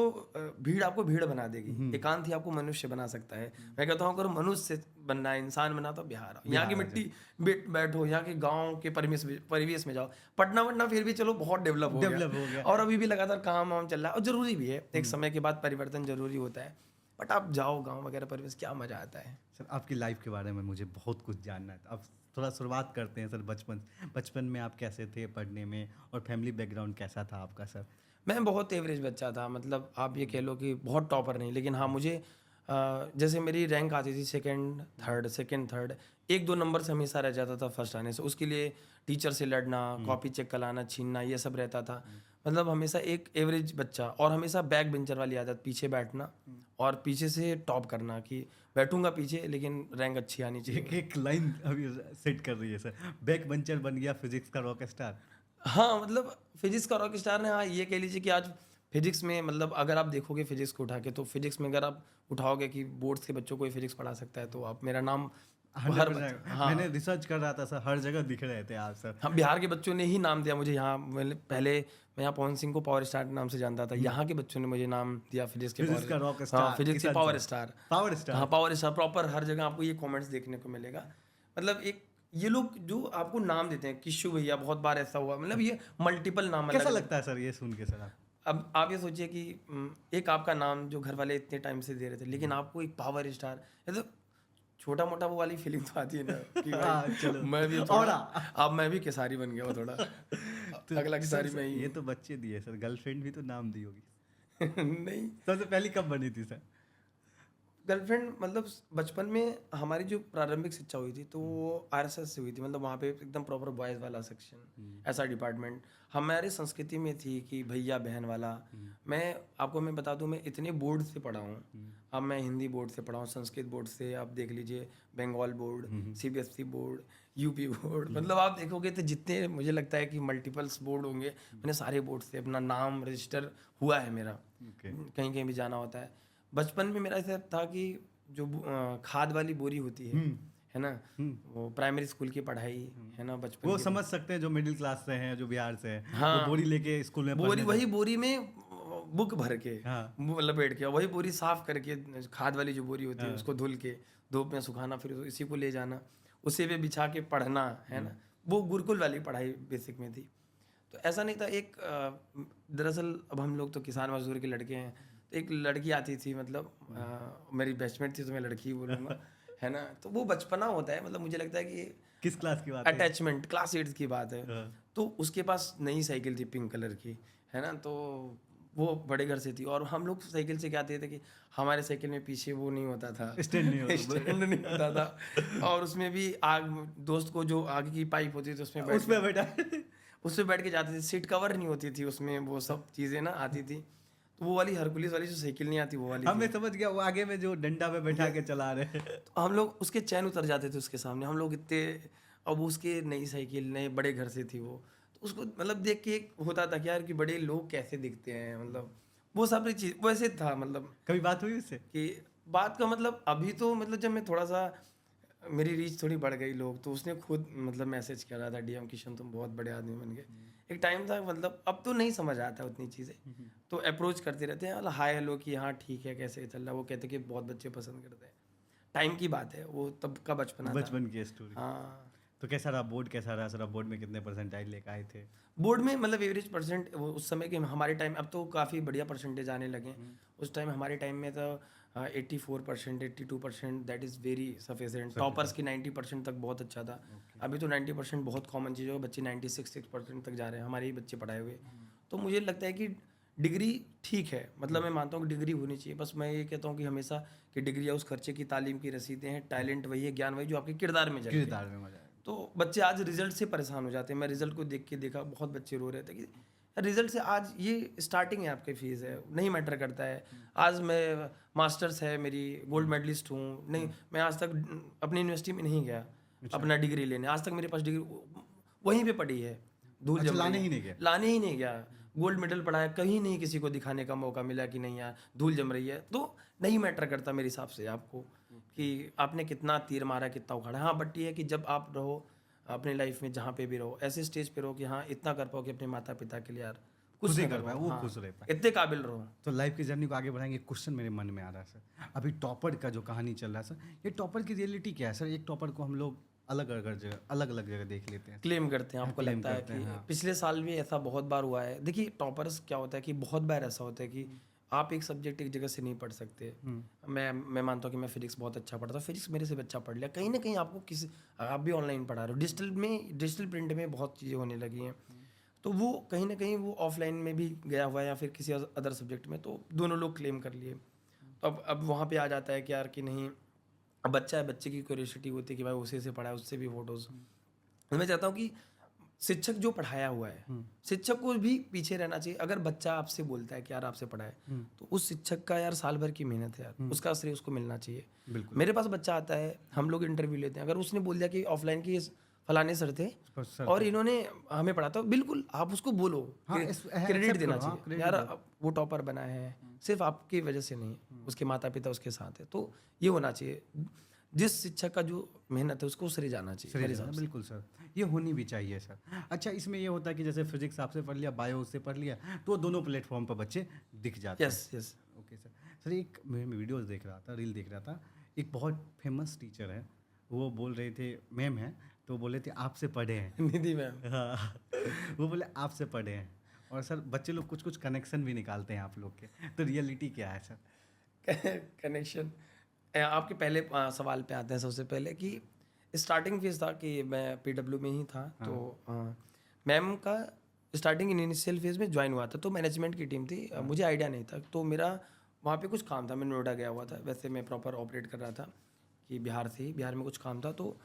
Speaker 1: भीड़ आपको भीड़ बना देगी, एकांत ही आपको मनुष्य बना सकता है। मैं कहता हूँ अगर मनुष्य बनना है, इंसान बना, तो बिहार आओ। यहाँ की मिट्टी बैठो, यहाँ के गाँव के परिवेश में जाओ। पटना वटना फिर भी चलो बहुत डेवलप हो गया, और अभी भी लगातार काम वाम चल रहा है, और जरूरी भी है। एक समय के बाद परिवर्तन जरूरी होता है, बट आप जाओ गाँव वगैरह परिवेश, क्या मजा आता है।
Speaker 2: सर आपकी लाइफ के बारे में मुझे बहुत कुछ जानना है। अब थोड़ा शुरुआत करते हैं सर, बचपन में आप कैसे थे पढ़ने में, और फैमिली बैकग्राउंड कैसा था आपका सर?
Speaker 1: मैं बहुत एवरेज बच्चा था, मतलब आप ये कह लो कि बहुत टॉपर नहीं, लेकिन हाँ मुझे जैसे मेरी रैंक आती थी सेकंड थर्ड, 1-2 नंबर से हमेशा रह जाता था फर्स्ट आने से। उसके लिए टीचर से लड़ना, कॉपी चेक कराना, छीनना, ये सब रहता था। मतलब हमेशा एक एवरेज बच्चा, और हमेशा बैक बेंचर वाली आदत, पीछे बैठना और पीछे से टॉप करना कि बैठूंगा पीछे लेकिन रैंक अच्छी आनी चाहिए।
Speaker 2: एक एक लाइन अभी सेट कर रही है सर, बैक बेंचर बन गया फिजिक्स का रॉक स्टार।
Speaker 1: हाँ, मतलब फिजिक्स का रॉक स्टार ने, हाँ ये कह लीजिए कि आज फिजिक्स में, मतलब अगर आप देखोगे फिजिक्स को उठा के, तो फिजिक्स में अगर आप उठाओगे कि बोर्ड्स के बच्चों को फिजिक्स पढ़ा सकता है, तो आप मेरा नाम हर
Speaker 2: 100%।
Speaker 1: हाँ
Speaker 2: मैंने रिसर्च कर रहा था सर, हर जगह दिख रहे थे आप सर।
Speaker 1: हम बिहार के बच्चों ने ही नाम दिया मुझे यहाँ। पहले मैं यहाँ पवन सिंह को पावर स्टार नाम से जानता था, यहाँ के बच्चों ने मुझे नाम दिया फिजिक्स के
Speaker 2: फिजिक्स का
Speaker 1: पावर।
Speaker 2: रॉक
Speaker 1: हाँ,
Speaker 2: स्टार
Speaker 1: फिजिक्स के
Speaker 2: किसान
Speaker 1: पावर
Speaker 2: सर।
Speaker 1: स्टार।
Speaker 2: पावर
Speaker 1: हाँ,
Speaker 2: स्टार।
Speaker 1: पावर स्टार प्रॉपर हर जगह आपको ये कमेंट्स देखने को मिलेगा। मतलब एक ये लोग जो आपको नाम देते हैं, किशु भैया, बहुत बार ऐसा हुआ, मतलब ये मल्टीपल नाम
Speaker 2: कैसा
Speaker 1: अलग।
Speaker 2: लगता है सर ये सुन के सर आप?
Speaker 1: अब आप ये सोचिए कि एक आपका नाम जो घर वाले इतने टाइम से दे रहे थे, लेकिन आपको एक पावर स्टार, ये तो छोटा मोटा वो वाली फीलिंग तो आती है ना कि
Speaker 2: हाँ,
Speaker 1: भाई
Speaker 2: चलो।
Speaker 1: मैं भी
Speaker 2: और
Speaker 1: थोड़ा, अब मैं भी केसारी बन गया हूँ थोड़ा।
Speaker 2: तो
Speaker 1: अगला
Speaker 2: सर,
Speaker 1: केसारी में ही
Speaker 2: ये तो बच्चे दिए सर, गर्लफ्रेंड भी तो नाम दी होगी।
Speaker 1: नहीं,
Speaker 2: सबसे पहली कब बनी थी सर?
Speaker 1: गर्लफ्रेंड मतलब बचपन में हमारी जो प्रारंभिक शिक्षा हुई थी तो वो आरएसएस से हुई थी। मतलब वहाँ पे एकदम प्रॉपर बॉयज़ वाला सेक्शन, ऐसा डिपार्टमेंट हमारी संस्कृति में थी कि भैया बहन वाला। मैं बता दूं, मैं इतने बोर्ड से पढ़ा हूँ। अब मैं हिंदी बोर्ड से पढ़ा हूँ, संस्कृत बोर्ड से, आप देख लीजिए Bengal board, CBSE board, UP board, मतलब आप देखोगे तो जितने मुझे लगता है कि मल्टीपल्स बोर्ड होंगे, मैंने सारे बोर्ड से अपना नाम रजिस्टर हुआ है मेरा। कहीं कहीं भी जाना होता है। बचपन में मेरा ऐसा था कि जो खाद वाली बोरी होती है ना, वो प्राइमरी स्कूल की पढ़ाई है ना, बचपन
Speaker 2: वो
Speaker 1: की
Speaker 2: समझ सकते हैं जो मिडिल क्लास से हैं, जो बिहार से हैं,
Speaker 1: हाँ,
Speaker 2: वो बोरी लेके स्कूल में
Speaker 1: बोरी,
Speaker 2: पढ़ने
Speaker 1: वही बोरी में बुक भर के,
Speaker 2: हाँ।
Speaker 1: वो लपेट के, वही बोरी साफ करके, खाद वाली जो बोरी होती है उसको धुल के धूप में सुखाना, फिर इसी को ले जाना, उसी पे बिछा के पढ़ना, है ना। वो गुरुकुल वाली पढ़ाई बेसिक में थी। तो ऐसा नहीं था। एक दरअसल अब हम लोग तो किसान मजदूर के लड़के हैं, तो एक लड़की आती थी, मतलब मेरी बेस्टमेट थी, तो मैं लड़की ही बोलूँगा, है ना। तो वो बचपना होता है, मतलब मुझे लगता है कि
Speaker 2: किस क्लास की बात है?
Speaker 1: अटैचमेंट, क्लास 8 की बात है।
Speaker 2: हाँ।
Speaker 1: तो उसके पास नई साइकिल थी पिंक कलर की, है ना। तो वो बड़े घर से थी, और हम लोग साइकिल से क्या आते थे कि हमारे साइकिल में पीछे वो नहीं होता था,
Speaker 2: स्टैंड नहीं होता।
Speaker 1: स्टैंड नहीं होता था, और उसमें भी आग, दोस्त को जो आगे की पाइप होती थी उसमें
Speaker 2: उसमें बेटा
Speaker 1: उसमें बैठ के जाते थे। सीट कवर नहीं होती थी उसमें, वो सब चीज़ें ना आती थी। तो वो वाली हरकुलिस वाली जो साइकिल नहीं आती, वो वाली
Speaker 2: हमें
Speaker 1: थी।
Speaker 2: समझ गया, वो आगे में जो डंडा पे बैठा के चला रहे हैं।
Speaker 1: तो हम लोग उसके चैन उतर जाते थे उसके सामने, हम लोग इतने। अब उसके नई साइकिल, नए बड़े घर से थी वो, तो उसको मतलब देख के एक होता था कि यार कि बड़े लोग कैसे दिखते हैं, मतलब वो सब चीज़ वैसे था। मतलब
Speaker 2: कभी बात हुई उससे?
Speaker 1: कि बात का मतलब अभी तो, मतलब जब मैं थोड़ा सा, मेरी रीच थोड़ी बढ़ गई लोग, तो उसने खुद मतलब मैसेज कर रहा था, डीएम किशन तुम बहुत बड़े आदमी बन गए। एक टाइम था, मतलब अब तो नहीं समझ आता उतनी चीज़ें, तो अप्रोच करते रहते हैं, हाय हेलो कि हाँ ठीक है कैसे चल रहा है। वो कहते कि बहुत बच्चे पसंद करते हैं। टाइम की बात है, वो तब का बचपना था।
Speaker 2: बचपन की स्टोरी।
Speaker 1: हाँ,
Speaker 2: तो कैसा रहा बोर्ड, कैसा रहा सर? आप बोर्ड में कितने परसेंटाइल लेकर आए थे?
Speaker 1: बोर्ड में मतलब एवरेज परसेंट, वो उस समय के हमारे टाइम, अब तो काफ़ी बढ़िया परसेंटेज आने लगे हैं। उस टाइम हमारे टाइम में तो 84%, 82%, that is very sufficient. Toppers की 90% तक बहुत अच्छा था। अभी तो 90% बहुत कॉमन चीज़ है, बच्चे 96% तक जा रहे हैं, हमारे ही बच्चे पढ़ाए हुए। तो मुझे लगता है कि डिग्री ठीक है, मतलब मैं मानता हूँ कि डिग्री होनी चाहिए। बस मैं ये कहता हूँ कि हमेशा कि डिग्री या उस खर्चे की, तालीम की रसीदें हैं, टैलेंट वही है, ज्ञान वही जो आपके किरदार में झलके।
Speaker 2: किरदार में मजा आया।
Speaker 1: तो बच्चे आज रिजल्ट से परेशान हो जाते हैं। मैं रिजल्ट को देख के देखा, बहुत बच्चे रो रहे थे कि रिजल्ट से, आज ये स्टार्टिंग है, आपकी फीस है, नहीं मैटर करता है। आज मैं मास्टर्स है मेरी, गोल्ड मेडलिस्ट हूँ, नहीं मैं आज तक अपनी यूनिवर्सिटी में नहीं गया अपना डिग्री लेने, आज तक मेरे पास डिग्री वहीं पे पड़ी है, धूल
Speaker 2: अच्छा,
Speaker 1: जम रही
Speaker 2: लाने
Speaker 1: है।
Speaker 2: ही नहीं गया?
Speaker 1: लाने ही नहीं गया। गोल्ड मेडल पढ़ा है, कहीं नहीं किसी को दिखाने का मौका मिला कि नहीं यार धूल जम रही है। तो नहीं मैटर करता मेरे हिसाब से आपको कि आपने कितना तीर मारा, कितना उखाड़ा। हाँ, बट ये है कि जब आप रहो अपनी लाइफ में, जहाँ पे भी रहो, ऐसे स्टेज पे रहो कि हाँ इतना कर पाओ कि अपने माता पिता के लिए यार कुछ
Speaker 2: खुद ही
Speaker 1: ना
Speaker 2: कर
Speaker 1: करो,
Speaker 2: पाए, वो
Speaker 1: हाँ,
Speaker 2: खुश रह पाए।
Speaker 1: इतने काबिल रहो।
Speaker 2: तो लाइफ की जर्नी को आगे बढ़ाएंगे। क्वेश्चन मेरे मन में आ रहा है सर, अभी टॉपर का जो कहानी चल रहा है सर, ये टॉपर की रियलिटी क्या है सर? एक टॉपर को हम लोग अलग अलग जगह देख लेते हैं।
Speaker 1: क्लेम करते हैं, आपको
Speaker 2: claim
Speaker 1: लगता है
Speaker 2: करते
Speaker 1: कि
Speaker 2: हैं, हाँ।
Speaker 1: पिछले साल भी ऐसा बहुत बार हुआ है। देखिए टॉपर्स क्या होता है कि बहुत बार ऐसा होता है कि आप एक सब्जेक्ट एक जगह से नहीं पढ़ सकते। मैं मानता हूँ कि मैं फिजिक्स बहुत अच्छा पढ़ता हूँ, फिजिक्स मेरे से भी अच्छा पढ़ लिया, कहीं ना कहीं आपको किसी, आप भी ऑनलाइन पढ़ा रहे हो, डिजिटल प्रिंट में बहुत चीज़ें होने लगी हैं, तो वो कहीं ना कहीं वो ऑफलाइन में भी गया हुआ है या फिर किसी अदर सब्जेक्ट में, तो दोनों लोग क्लेम कर लिए। तो अब वहाँ पे आ जाता है कि यार कि नहीं, अब बच्चा है, बच्चे की क्यूरियोसिटी होती है कि भाई उसी से पढ़ा है, उससे भी फोटोज़। तो मैं चाहता हूँ कि शिक्षक जो पढ़ाया हुआ है, शिक्षक को भी पीछे रहना चाहिए। अगर बच्चा आपसे बोलता है कि यार आपसे पढ़ाए, तो उस शिक्षक का यार साल भर की मेहनत है यार, उसका श्रेय उसको मिलना चाहिए।
Speaker 2: बिल्कुल।
Speaker 1: मेरे पास बच्चा आता है, हम लोग इंटरव्यू लेते हैं, अगर उसने बोल दिया कि ऑफलाइन की फलाने सर थे
Speaker 2: सर
Speaker 1: और इन्होंने हमें पढ़ा, तो बिल्कुल आप उसको बोलो,
Speaker 2: हाँ,
Speaker 1: क्रेडिट
Speaker 2: accept
Speaker 1: देना
Speaker 2: करो, हाँ,
Speaker 1: चाहिए।
Speaker 2: credit
Speaker 1: यार
Speaker 2: दो।
Speaker 1: वो टॉपर बना है सिर्फ आपकी वजह से नहीं, उसके माता पिता उसके साथ है, तो ये होना चाहिए। जिस शिक्षक का जो मेहनत है उसको श्रेय जाना चाहिए मेरे हिसाब से।
Speaker 2: बिल्कुल सर, ये होनी भी चाहिए सर। अच्छा, इसमें ये होता है कि जैसे फिजिक्स आपसे पढ़ लिया, बायो उससे पढ़ लिया, तो दोनों प्लेटफॉर्म पर बच्चे दिख जाते हैं।
Speaker 1: Yes yes.
Speaker 2: Okay sir. Sir एक मैं वीडियोस देख रहा था, रील देख रहा था, एक बहुत फेमस टीचर है, वो बोल रहे थे, मैम है, तो बोले थे आपसे पढ़े हैं।
Speaker 1: निधि मैम।
Speaker 2: हाँ, वो बोले आपसे पढ़े हैं, और सर बच्चे लोग कुछ कुछ कनेक्शन भी निकालते हैं आप लोग के, तो रियलिटी क्या है सर?
Speaker 1: कनेक्शन आपके पहले सवाल पे आते हैं। सबसे पहले कि स्टार्टिंग फेज था कि मैं पीडब्ल्यू में ही था, तो मैम का स्टार्टिंग इनिशियल फेज में ज्वाइन हुआ था, तो मैनेजमेंट की टीम थी, मुझे आइडिया नहीं था, तो मेरा वहाँ पे कुछ काम था, मैं नोएडा गया हुआ था, वैसे मैं प्रॉपर ऑपरेट कर रहा था कि बिहार से ही, बिहार में कुछ काम था, तो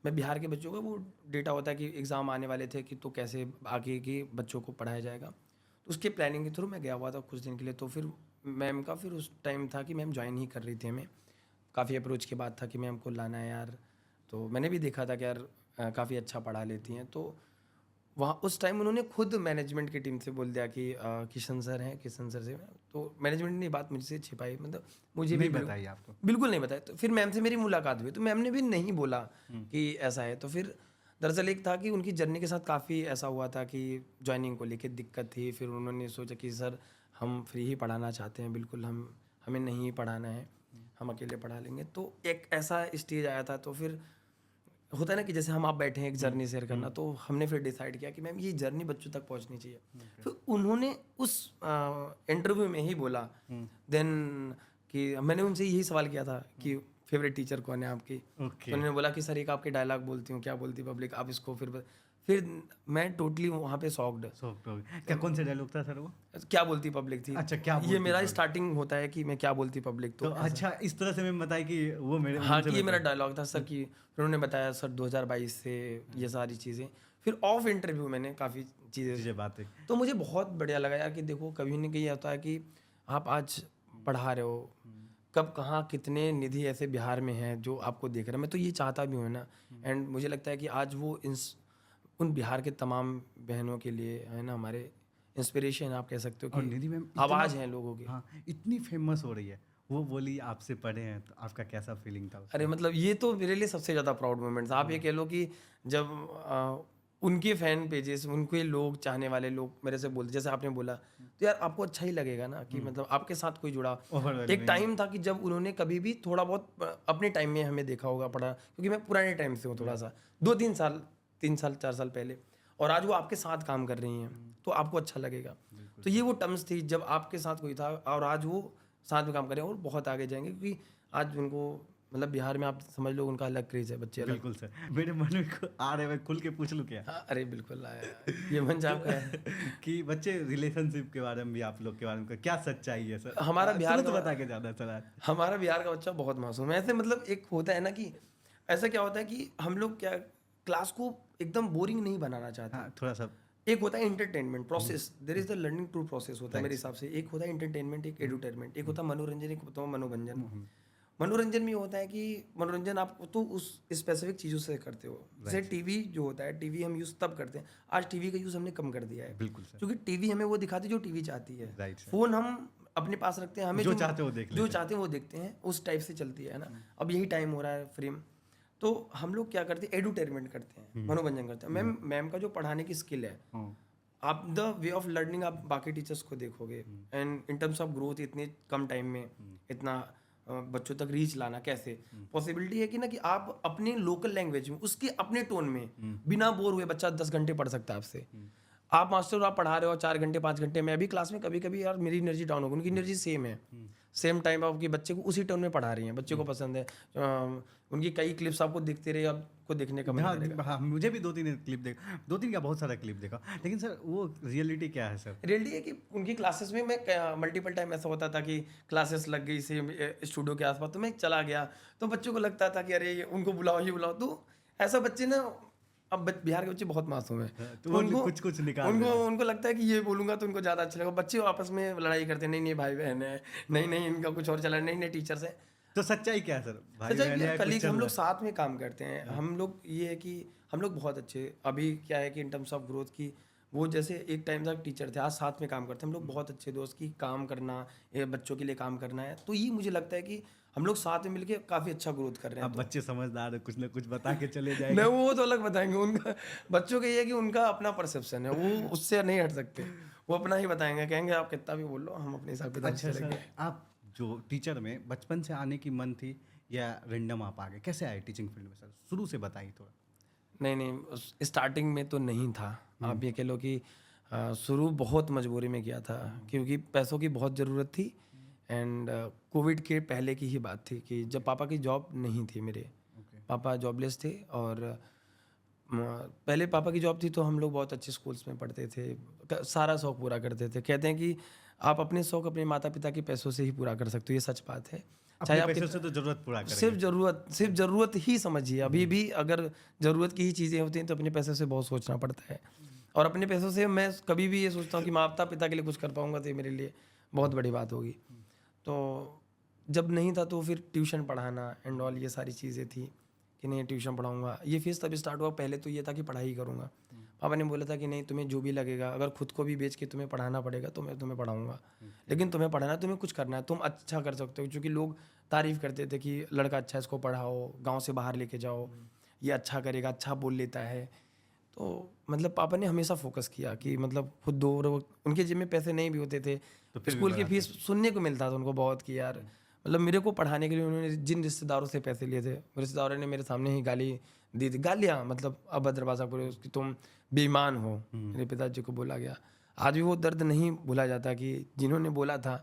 Speaker 1: मैं बिहार के बच्चों का वो डेटा होता है कि एग्ज़ाम आने वाले थे कि तो कैसे आगे के बच्चों को पढ़ाया जाएगा, तो उसके प्लानिंग के थ्रू मैं गया हुआ था कुछ दिन के लिए। तो फिर मैम का फिर उस टाइम था कि मैम ज्वाइन ही कर रही थी हमें, काफ़ी अप्रोच के बाद था कि मैम को लाना है यार, तो मैंने भी देखा था कि यार काफ़ी अच्छा पढ़ा लेती हैं, तो वहाँ उस टाइम उन्होंने खुद मैनेजमेंट की टीम से बोल दिया कि किशन सर हैं, किशन सर से, तो मैनेजमेंट ने ये बात मुझसे छिपाई, मतलब मुझे भी
Speaker 2: नहीं बताइए आपको?
Speaker 1: बिल्कुल नहीं बताया। तो फिर मैम से मेरी मुलाकात हुई, तो मैम ने भी नहीं बोला कि ऐसा है। तो फिर दरअसल एक था कि उनकी जर्नी के साथ काफ़ी ऐसा हुआ था कि ज्वाइनिंग को लेकर दिक्कत थी, फिर उन्होंने सोचा कि सर हम फ्री ही पढ़ाना चाहते हैं, बिल्कुल हमें नहीं पढ़ाना है, हम अकेले पढ़ा लेंगे। तो एक ऐसा स्टेज आया था, तो फिर होता है ना कि जैसे हम आप बैठे हैं एक जर्नी शेयर करना, तो हमने फिर डिसाइड किया कि मैम ये जर्नी बच्चों तक पहुंचनी चाहिए। फिर उन्होंने उस इंटरव्यू में ही बोला देन कि मैंने उनसे यही सवाल किया था कि फेवरेट टीचर कौन है आपकी, तो उन्होंने बोला कि सर एक आपके डायलॉग बोलती हूँ, क्या बोलती पब्लिक, आप इसको फिर मैं टोटली वहाँ पे सॉक्ड।
Speaker 2: सॉफ्ट हो गए। क्या कौन सा डायलॉग था सर वो?
Speaker 1: क्या बोलती पब्लिक थी।
Speaker 2: अच्छा, क्या
Speaker 1: ये
Speaker 2: बोलती
Speaker 1: मेरा
Speaker 2: public?
Speaker 1: स्टार्टिंग होता है कि मैं क्या बोलती पब्लिक,
Speaker 2: तो अच्छा, इस तरह से मैं बताई कि वो मेरे
Speaker 1: हाँ
Speaker 2: उनसे
Speaker 1: कि ये मेरा
Speaker 2: बताई।
Speaker 1: डायलॉग था सर कि फिर उन्होंने बताया सर 2022 से ये सारी चीज़ें। फिर ऑफ इंटरव्यू मैंने काफ़ी चीज़ें,
Speaker 2: चीजें बातें।
Speaker 1: तो मुझे बहुत बढ़िया लगा यार कि देखो कभी न कहीं होता है कि आप आज पढ़ा रहे हो, कब कहाँ कितने निधि ऐसे बिहार में हैं जो आपको देख रहे हैं। मैं तो ये चाहता भी हूँ ना, एंड मुझे लगता है कि आज वो उन बिहार के तमाम बहनों के लिए है ना, हमारे इंस्पिरेशन आप कह सकते हो
Speaker 2: और निधि मैम
Speaker 1: कि आवाज़ हैं लोगों की।
Speaker 2: हाँ, इतनी फेमस हो रही है, वो बोली आपसे पढ़े हैं, तो आपका कैसा फीलिंग था उसमें?
Speaker 1: अरे मतलब ये तो मेरे लिए सबसे ज़्यादा प्राउड मोमेंट था। आप ये कह लो कि जब उनके फैन पेजेस, उनके लोग, चाहने वाले लोग मेरे से बोलते, जैसे आपने बोला, तो यार आपको अच्छा ही लगेगा ना कि मतलब आपके साथ कोई जुड़ा।
Speaker 2: Overwhelming।
Speaker 1: एक टाइम था कि जब उन्होंने कभी भी थोड़ा बहुत अपने टाइम में हमें देखा होगा पढ़ा, क्योंकि मैं पुराने टाइम से हूँ थोड़ा सा, 2-3 साल, 3 साल 4 साल पहले, और आज वो आपके साथ काम कर रही हैं, तो आपको अच्छा लगेगा। तो ये वो टर्म्स थी जब आपके साथ कोई था, और आज वो साथ में काम करें और बहुत आगे जाएंगे, क्योंकि आज उनको मतलब बिहार में आप समझ लो उनका अलग क्रेज है, बच्चे अलग।
Speaker 2: बिल्कुल सर, मेरे मन में आ रहे, मैं खुल के पूछ लूँ क्या?
Speaker 1: हाँ, अरे बिल्कुल आया, ये मंच आपका है।
Speaker 2: कि बच्चे रिलेशनशिप के बारे में भी, आप लोग के बारे में क्या सच्चाई है सर?
Speaker 1: हमारा बिहार
Speaker 2: तुरंत
Speaker 1: का-
Speaker 2: बता के जाना सर आज।
Speaker 1: हमारा बिहार का बच्चा बहुत मासूम है। ऐसे मतलब एक होता है ना कि ऐसा क्या होता है कि हम लोग क्या क्लास को एकदम बोरिंग नहीं बनाना चाहते।
Speaker 2: हाँ, थोड़ा सा।
Speaker 1: एक होता है entertainment process, there is the learning to process होता है मेरे हिसाब से। एक होता है एंटरटेनमेंट, एक एडुटेनमेंट, एक होता है मनोरंजन, एक होता है मनोरंजन। मनोरंजन में होता है कि मनोरंजन आप तो उस स्पेसिफिक चीज़ों से करते हो, जैसे टीवी जो होता है, टीवी हम यूज़ तब करते हैं, आज टीवी का यूज़ हमने कम कर दिया है,
Speaker 2: बिल्कुल सर।
Speaker 1: क्योंकि टीवी हमें वो दिखाती है जो टीवी चाहती है।
Speaker 2: Right sir.
Speaker 1: फोन हम अपने पास रखते हैं, हमें
Speaker 2: जो चाहते हैं वो देख
Speaker 1: जो
Speaker 2: लेते हैं।
Speaker 1: चाहते हैं वो देखते हैं, उस टाइप से चलती है ना। अब यही टाइम हो रहा है फ्रेम, तो हम लोग क्या करते हैं, एडुटेनमेंट करते हैं, मनोरंजन करते हैं। मैम का जो पढ़ाने की स्किल है,
Speaker 2: हाँ,
Speaker 1: आप द वे ऑफ लर्निंग आप बाकी टीचर्स को देखोगे, and in terms of growth इतने कम टाइम में इतना बच्चों तक रीच लाना कैसे पॉसिबिलिटी है कि ना, कि आप अपने लोकल लैंग्वेज में, उसके अपने टोन में, बिना बोर हुए बच्चा 10 घंटे पढ़ सकता है आपसे। आप मास्टर, आप पढ़ा रहे हो 4 घंटे 5 घंटे, मैं भी क्लास में कभी कभी यार मेरी एनर्जी डाउन होगी, उनकी एनर्जी सेम है, सेम टाइम आपके बच्चे को उसी टोन में पढ़ा रही हैं, बच्चे को पसंद है। उनकी कई क्लिप्स आपको दिखते रहे, आपको देखने का मन करेगा।
Speaker 2: हाँ, मुझे भी 2-3 क्लिप देखा, 2-3 क्या बहुत सारा क्लिप देखा, लेकिन सर वो रियलिटी क्या है सर?
Speaker 1: रियलिटी है कि उनकी क्लासेस में मैं मल्टीपल टाइम ऐसा होता था कि क्लासेस लग गई से स्टूडियो के आसपास, तो मैं चला गया, तो बच्चों को लगता था कि अरे ये उनको बुलाओ, ये बुलाओ, तो ऐसा बच्चे ना अब बिहार के बच्चे बहुत मासूम हैं,
Speaker 2: हाँ, तो वो कुछ निकाल
Speaker 1: उनको उनको लगता है कि ये बोलूंगा तो उनको ज़्यादा अच्छा लगेगा। बच्चे आपस में लड़ाई करते हैं, नहीं नहीं भाई बहन है, नहीं नहीं इनका कुछ और चला, नहीं नहीं टीचर्स है।
Speaker 2: तो सच्चाई क्या है सर? भाई
Speaker 1: सच्चाई
Speaker 2: बहन
Speaker 1: क्या
Speaker 2: है,
Speaker 1: है,
Speaker 2: कुछ
Speaker 1: कलीग
Speaker 2: चल
Speaker 1: हम
Speaker 2: रहा
Speaker 1: लोग
Speaker 2: है?
Speaker 1: साथ में काम करते हैं। हम लोग ये है कि हम लोग बहुत अच्छे, अभी क्या है कि इन टर्म्स ऑफ ग्रोथ की, वो जैसे एक टाइम तक टीचर थे, आज साथ में काम करते हैं हम लोग, बहुत अच्छे दोस्त की काम करना, ये बच्चों के लिए काम करना है, तो ये मुझे लगता है कि हम लोग साथ में मिलके काफ़ी अच्छा ग्रोथ कर रहे हैं।
Speaker 2: अब बच्चे समझदार है, कुछ ना कुछ बता के चले
Speaker 1: नहीं
Speaker 2: जाएंगे।
Speaker 1: वो तो अलग बताएंगे, उनका बच्चों का ये है कि उनका अपना परसेप्शन है, वो उससे नहीं हट सकते, वो अपना ही बताएंगे, कहेंगे आप कितना भी बोल लो, हम अपने हिसाब किताब से
Speaker 2: अच्छा सर,
Speaker 1: चलेंगे।
Speaker 2: आप जो टीचर में बचपन से आने की मन थी या रैंडम आप आ गए? कैसे आए टीचिंग फील्ड में सर? शुरू से बताइए थोड़ा।
Speaker 1: नहीं नहीं स्टार्टिंग में तो नहीं था। आप ये कह लो कि शुरू बहुत मजबूरी में किया था, क्योंकि पैसों की बहुत ज़रूरत थी। एंड कोविड के पहले की ही बात थी कि जब पापा की जॉब नहीं थी मेरे,
Speaker 2: ओके।
Speaker 1: पापा जॉबलेस थे। और पहले पापा की जॉब थी तो हम लोग बहुत अच्छे स्कूल्स में पढ़ते थे, सारा शौक पूरा करते थे। कहते हैं कि आप अपने शौक अपने माता पिता के पैसों से ही पूरा कर सकते हो, ये सच बात है। चाहे
Speaker 2: अपने
Speaker 1: आप
Speaker 2: पैसों से तो जरूरत पूरा करेंगे।
Speaker 1: सिर्फ ज़रूरत ही समझिए। अभी भी अगर ज़रूरत की ही चीज़ें होती हैं तो अपने पैसों से बहुत सोचना पड़ता है। और अपने पैसों से मैं कभी भी ये सोचता हूँ कि माता पिता के लिए कुछ कर पाऊँगा तो ये मेरे लिए बहुत बड़ी बात होगी। तो जब नहीं था तो फिर ट्यूशन पढ़ाना एंड ऑल ये सारी चीज़ें थी कि नहीं ट्यूशन पढ़ाऊँगा। ये फेज़ तभी स्टार्ट हुआ, पहले तो ये था कि पढ़ाई करूँगा। पापा ने बोला था कि नहीं तुम्हें जो भी लगेगा, अगर खुद को भी बेच के तुम्हें पढ़ाना पड़ेगा तो मैं तुम्हें पढ़ाऊँगा, लेकिन तुम्हें पढ़ाना, तुम्हें कुछ करना है, तुम अच्छा कर सकते हो। क्योंकि लोग तारीफ़ करते थे कि लड़का अच्छा है, इसको पढ़ाओ, गाँव से बाहर लेके जाओ, ये अच्छा करेगा, अच्छा बोल लेता है। तो मतलब पापा ने हमेशा फोकस किया कि मतलब खुद दो, और उनके जेब में पैसे नहीं भी होते थे
Speaker 2: तो फिर भी
Speaker 1: स्कूल की
Speaker 2: बढ़ाते
Speaker 1: फीस सुनने को मिलता था उनको बहुत कि यार, मतलब मेरे को पढ़ाने के लिए उन्होंने जिन रिश्तेदारों से पैसे लिए थे, रिश्तेदारों ने मेरे सामने ही गाली दी थी, गालियाँ मतलब अभद्र भाषा पूरे उसकी, तुम बेईमान हो, मेरे पिताजी को बोला गया। आज भी वो दर्द नहीं भूला जाता कि जिन्होंने बोला था,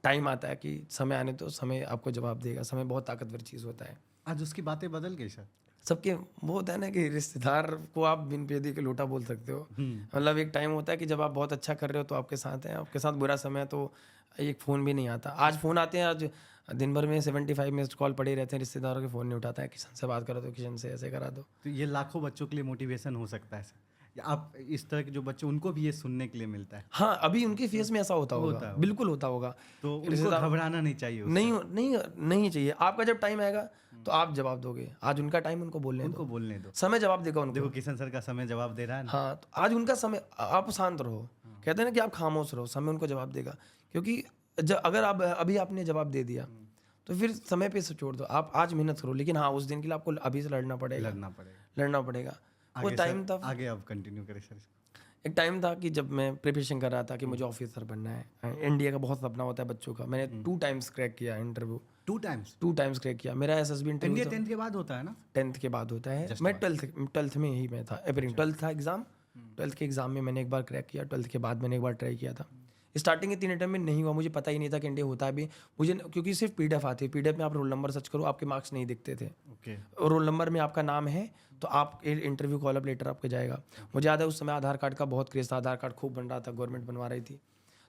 Speaker 1: टाइम आता है कि समय आने तो समय आपको जवाब देगा। समय बहुत ताकतवर चीज़ होता है।
Speaker 2: आज उसकी बातें बदल गई सर?
Speaker 1: सबके वो होता है ना कि रिश्तेदार को आप बिन पेदी के लोटा बोल सकते हो। मतलब एक टाइम होता है कि जब आप बहुत अच्छा कर रहे हो तो आपके साथ हैं, आपके साथ बुरा समय है तो एक फ़ोन भी नहीं आता। आज फ़ोन आते हैं, आज दिन भर में 75 मिस्ड कॉल पड़े रहते हैं, रिश्तेदारों के फ़ोन नहीं उठाता है, किशन से बात करो तो किशन से ऐसे करा दो।
Speaker 2: तो ये लाखों बच्चों के लिए मोटिवेशन हो सकता है सर। या आप इस तरह के जो बच्चे, उनको भी ये सुनने के लिए मिलता है।
Speaker 1: हाँ, अभी उनके फेस में ऐसा होता
Speaker 2: होता
Speaker 1: होगा,
Speaker 2: होगा।
Speaker 1: बिल्कुल होता होगा।
Speaker 2: तो उनको
Speaker 1: रिश्तेदार
Speaker 2: घबराना नहीं चाहिए उससे।
Speaker 1: नहीं नहीं नहीं चाहिए। आपका जब टाइम आएगा तो आप जवाब दोगे। आज उनका टाइम, उनको बोलने
Speaker 2: उनको
Speaker 1: दो,
Speaker 2: समय दो।
Speaker 1: समय जवाब देगा उनको।
Speaker 2: देखो किशन सर का समय जवाब दे रहा है ना।
Speaker 1: हाँ, तो आज उनका समय, आप शांत रहो। कहते हैं ना कि आप खामोश रहो, समय उनको जवाब देगा। क्योंकि अगर आप अभी आपने जवाब दे दिया तो फिर समय पे से छोड़ दो। आप आज मेहनत करो, लेकिन हाँ उस दिन के लिए आपको अभी से लड़ना पड़ेगा,
Speaker 2: लड़ना पड़ेगा।
Speaker 1: लड़ना पड़ेगा। वो
Speaker 2: आगे
Speaker 1: टाइम
Speaker 2: सर,
Speaker 1: था,
Speaker 2: आगे अब कंटिन्यू करें सर इसको।
Speaker 1: एक टाइम था कि जब मैं प्रिपरेशन कर रहा था कि मुझे ऑफिसर बनना है। एनडीए का बहुत सपना होता है बच्चों का। मैंने 2 टाइम्स क्रैक किया इंटरव्यू,
Speaker 2: 2 टाइम्स?
Speaker 1: 2 टाइम्स क्रैक किया। मेरा एसएसबी
Speaker 2: इंडिया
Speaker 1: इंटरव्यू
Speaker 2: 10th के बाद होता है ना?
Speaker 1: 10th के बाद होता है।
Speaker 2: Just
Speaker 1: मैं 12th में ही मैं था, अप्रैल 12th था एग्ज़ाम। 12th के एग्ज़ाम में मैंने एक बार क्रैक किया, 12th के बाद मैंने एक बार ट्राई किया था। स्टार्टिंग के 3 अटेम्प्ट में नहीं हुआ, मुझे पता ही नहीं था कि इंडिया होता है भी। मुझे क्योंकि सिर्फ पीडीएफ आती है, पीडीएफ में आप रोल नंबर सर्च करो, आपके मार्क्स नहीं दिखते थे।
Speaker 2: ओके।
Speaker 1: और रोल नंबर में आपका नाम है तो आप इंटरव्यू कॉल अप लेटर आपके जाएगा। मुझे याद है उस समय आधार कार्ड का बहुत क्रेज़ था, आधार कार्ड खूब बन रहा था, गवर्नमेंट बनवा रही थी।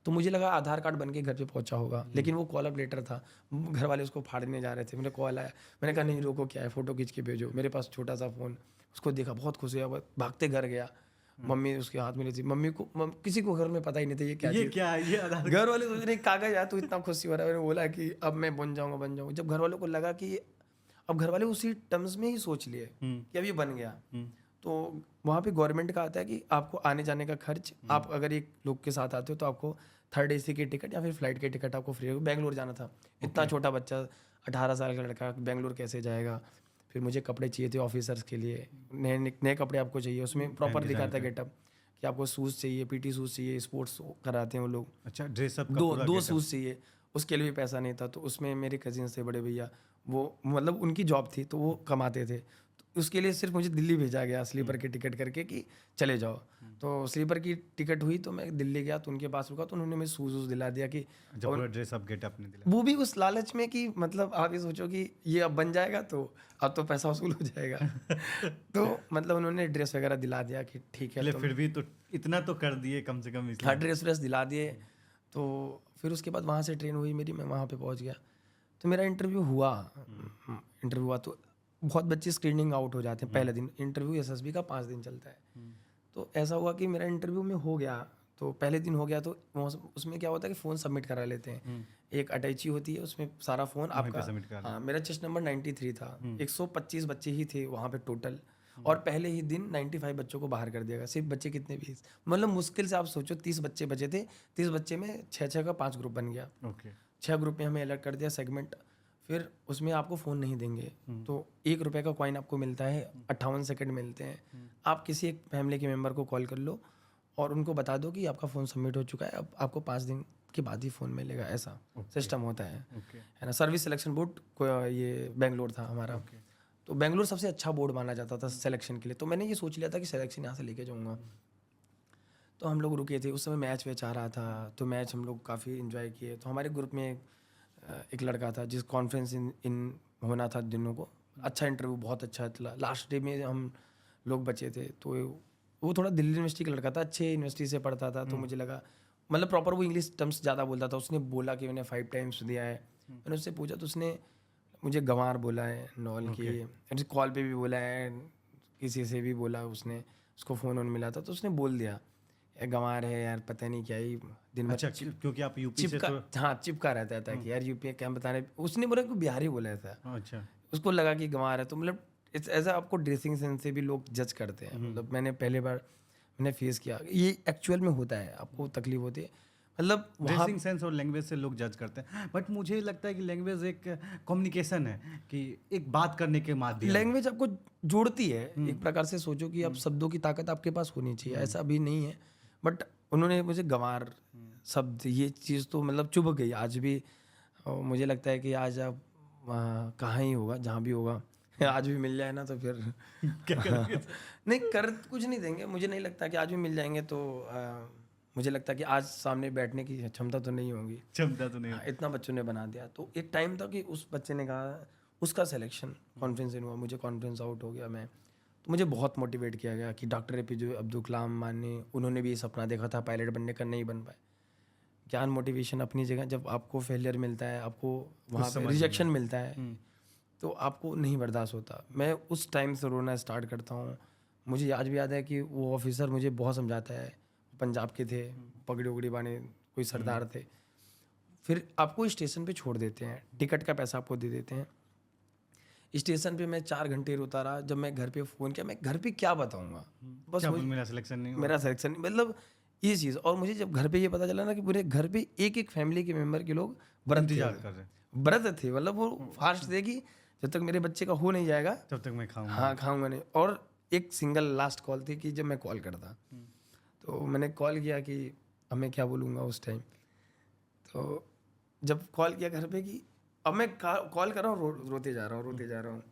Speaker 1: तो मुझे लगा आधार कार्ड बन के घर पे पहुंचा होगा, लेकिन वो कॉल अप लेटर था। घर वाले उसको फाड़ने जा रहे थे, मेरे कॉल आया, मैंने कहा नहीं रोको, क्या है, फ़ोटो खींच के भेजो। मेरे पास छोटा सा फ़ोन, उसको देखा, बहुत खुश हुआ, भागते घर गया। मम्मी उसके हाथ में थी, मम्मी को किसी को घर में पता ही नहीं था ये क्या
Speaker 2: ये
Speaker 1: चीज़।
Speaker 2: क्या है? ये आधार
Speaker 1: घर वाले सोच रहे कागज आया तो इतना खुशी हो रहा है। मैंने बोला कि अब मैं बन जाऊंगा। जब घर वालों को लगा कि अब घर वाले उसी टर्म्स में ही सोच लिए कि अब ये बन गया, तो वहाँ पे गवर्नमेंट का आता है कि आपको आने जाने का खर्च, आप अगर एक लोग के साथ आते हो तो आपको 3rd AC की टिकट या फिर फ्लाइट की टिकट आपको फ्री होगी। बेंगलोर जाना था, इतना छोटा बच्चा, 18 साल का लड़का बेंगलोर कैसे जाएगा। फिर मुझे कपड़े चाहिए थे ऑफिसर्स के लिए, नए नए कपड़े आपको चाहिए। उसमें प्रॉपर दिखाता है गेटअप कि आपको शूज़ चाहिए, पीटी शूज़ चाहिए, स्पोर्ट्स कराते हैं वो लोग।
Speaker 2: अच्छा, ड्रेसअप का
Speaker 1: दो
Speaker 2: पूरा
Speaker 1: दो
Speaker 2: getup।
Speaker 1: शूज़ चाहिए, उसके लिए भी पैसा नहीं था। तो उसमें मेरे कजिन्स थे, बड़े भैया, वो मतलब उनकी जॉब थी तो वो कमाते थे। तो उसके लिए सिर्फ मुझे दिल्ली भेजा गया स्लीपर की टिकट करके कि चले जाओ। तो स्लीपर की टिकट हुई तो मैं दिल्ली गया, तो उनके पास रुका, तो उन्होंने मुझे शूज़ वूज़ दिला दिया कि
Speaker 2: जब पूरा ड्रेसअप गेटअप ने दिला।
Speaker 1: वो भी उस लालच में कि मतलब आप ये सोचो कि ये अब बन जाएगा तो अब तो पैसा वसूल हो जाएगा। तो मतलब उन्होंने ड्रेस वगैरह दिला दिया कि ठीक है।
Speaker 2: ले
Speaker 1: तो
Speaker 2: फिर भी तो इतना तो कर दिए कम से कम
Speaker 1: हाँ,
Speaker 2: इसलिए।
Speaker 1: ड्रेस व्रेस दिला दिए। तो फिर उसके बाद वहाँ से ट्रेन हुई मेरी, मैं वहाँ पे पहुँच गया। तो मेरा इंटरव्यू हुआ तो बहुत बच्चे स्क्रीनिंग आउट हो जाते हैं पहले दिन। इंटरव्यू एसएसबी का 5 दिन चलता है। तो ऐसा हुआ कि मेरा इंटरव्यू में हो गया, तो पहले दिन हो गया, तो उसमें क्या होता है कि फ़ोन सबमिट करा लेते हैं। एक अटैची होती है, उसमें सारा फ़ोन
Speaker 2: वहीं पे
Speaker 1: आपका।
Speaker 2: सबमिट करा
Speaker 1: हाँ, मेरा चेस्ट नंबर 93 था। 125 बच्चे ही थे वहाँ पे टोटल, और पहले ही दिन 95 बच्चों को बाहर कर दिया गया। सिर्फ बच्चे कितने 20, मतलब मुश्किल से आप सोचो 30 बच्चे बचे थे। 30 बच्चे में 6-6 का 5 ग्रुप बन गया।
Speaker 2: ओके
Speaker 1: 6 ग्रुप में हमें अलग कर दिया सेगमेंट। फिर उसमें आपको फ़ोन नहीं देंगे, तो 1 रुपये का कॉइन आपको मिलता है, 58 सेकंड मिलते हैं। आप किसी एक फैमिली के मेम्बर को कॉल कर लो और उनको बता दो कि आपका फ़ोन सबमिट हो चुका है, अब आपको 5 दिन के बाद ही फ़ोन मिलेगा। ऐसा सिस्टम होता है
Speaker 2: ओके
Speaker 1: है ना। सर्विस सिलेक्शन बोर्ड को ये बेंगलोर था हमारा। तो बेंगलोर सबसे अच्छा बोर्ड माना जाता था सिलेक्शन के लिए। तो मैंने ये सोच लिया था कि सिलेक्शन यहाँ से लेके जाऊँगा। तो हम लोग रुके थे, उस समय मैच वैच आ रहा था, तो मैच हम लोग काफ़ी इन्जॉय किए। तो हमारे ग्रुप में एक लड़का था जिस कॉन्फ्रेंस इन होना था दिनों को। अच्छा इंटरव्यू बहुत अच्छा चला। लास्ट डे में हम लोग बचे थे, तो वो थोड़ा दिल्ली यूनिवर्सिटी का लड़का था, अच्छे यूनिवर्सिटी से पढ़ता था। तो मुझे लगा, मतलब प्रॉपर वो इंग्लिश टर्म्स ज़्यादा बोलता था। उसने बोला कि मैंने 5 टाइम्स दिया है। मैंने उससे पूछा तो उसने मुझे गंवार बोला है नॉल की, कॉल पे भी बोला है, किसी से भी बोला उसने, उसको फ़ोन वोन मिला था तो उसने बोल दिया यार गंवार है यार, पता नहीं क्या ही दिन भर
Speaker 2: अच्छा क्योंकि आप यूपी से
Speaker 1: चिपका, हाँ चिपका रहता था कि यार यूपी क्या बताने। उसने बोला कि बिहारी बोला था,
Speaker 2: अच्छा
Speaker 1: उसको लगा कि गंवार है। तो मतलब इट्स ऐसा, आपको ड्रेसिंग सेंस से भी लोग जज करते हैं। मतलब मैंने पहले बार मैंने फेस किया, ये एक्चुअल में होता है, आपको तकलीफ होती है। मतलब वहाँ
Speaker 2: ड्रेसिंग सेंस और लैंग्वेज से लोग जज करते हैं, बट मुझे लगता है कि लैंग्वेज एक कम्युनिकेशन है, कि एक बात करने के माध्यम।
Speaker 1: लैंग्वेज आपको जोड़ती है एक प्रकार से। सोचो कि अब शब्दों की ताकत आपके पास होनी चाहिए, ऐसा भी नहीं है। बट उन्होंने मुझे गंवार शब्द, ये चीज़ तो मतलब चुभ गई आज भी। और मुझे लगता है कि आज आप कहाँ ही होगा, जहाँ भी होगा आज भी मिल जाए ना तो फिर
Speaker 2: क्या करेंगे?
Speaker 1: नहीं कर कुछ नहीं देंगे। मुझे नहीं लगता कि आज भी मिल जाएंगे, तो मुझे लगता है कि आज सामने बैठने की क्षमता तो नहीं होगी।
Speaker 2: क्षमता तो नहीं।
Speaker 1: हाँ, इतना बच्चों ने बना दिया। तो एक टाइम था कि उस बच्चे ने कहा, उसका सिलेक्शन कॉन्फ्रेंस इन हुआ, मुझे कॉन्फ्रेंस आउट हो गया मैं। तो मुझे बहुत मोटिवेट किया गया कि डॉक्टर APJ अब्दुल कलाम माने, उन्होंने भी ये सपना देखा था पायलट बनने का, नहीं बन पाए। ज्ञान मोटिवेशन अपनी जगह, जब आपको फेलियर मिलता है, आपको वहाँ पे रिजेक्शन मिलता है, तो आपको नहीं बर्दाश्त होता। मैं उस टाइम से रोना स्टार्ट करता हूँ। मुझे आज भी याद है कि वो ऑफिसर मुझे बहुत समझाता है, पंजाब के थे, पगड़ी उगड़ी बाने, कोई सरदार थे। फिर आपको स्टेशन पे छोड़ देते हैं, टिकट का पैसा आपको दे देते हैं। स्टेशन पे मैं 4 घंटे रोता रहा। जब मैं घर पे फ़ोन किया, मैं घर पे क्या बताऊँगा, बस
Speaker 2: क्या मेरा सिलेक्शन नहीं हुआ।
Speaker 1: मेरा सिलेक्शन नहीं, मतलब ये चीज़। और मुझे जब घर पे ये पता चला ना कि पूरे घर पे एक फैमिली के मेंबर के लोग
Speaker 2: इंतजार कर रहे हैं,
Speaker 1: व्रत थे, मतलब वो फास्ट थे कि जब तक मेरे बच्चे का हो नहीं जाएगा
Speaker 2: तब तक मैं खाऊंगा।
Speaker 1: हाँ खाऊंगा नहीं। और एक सिंगल लास्ट कॉल थी कि जब मैं कॉल करता, तो मैंने कॉल किया कि अब मैं क्या बोलूँगा उस टाइम। तो जब कॉल किया घर पे कि अब मैं कॉल कर रहा हूँ, रोते जा रहा हूँ।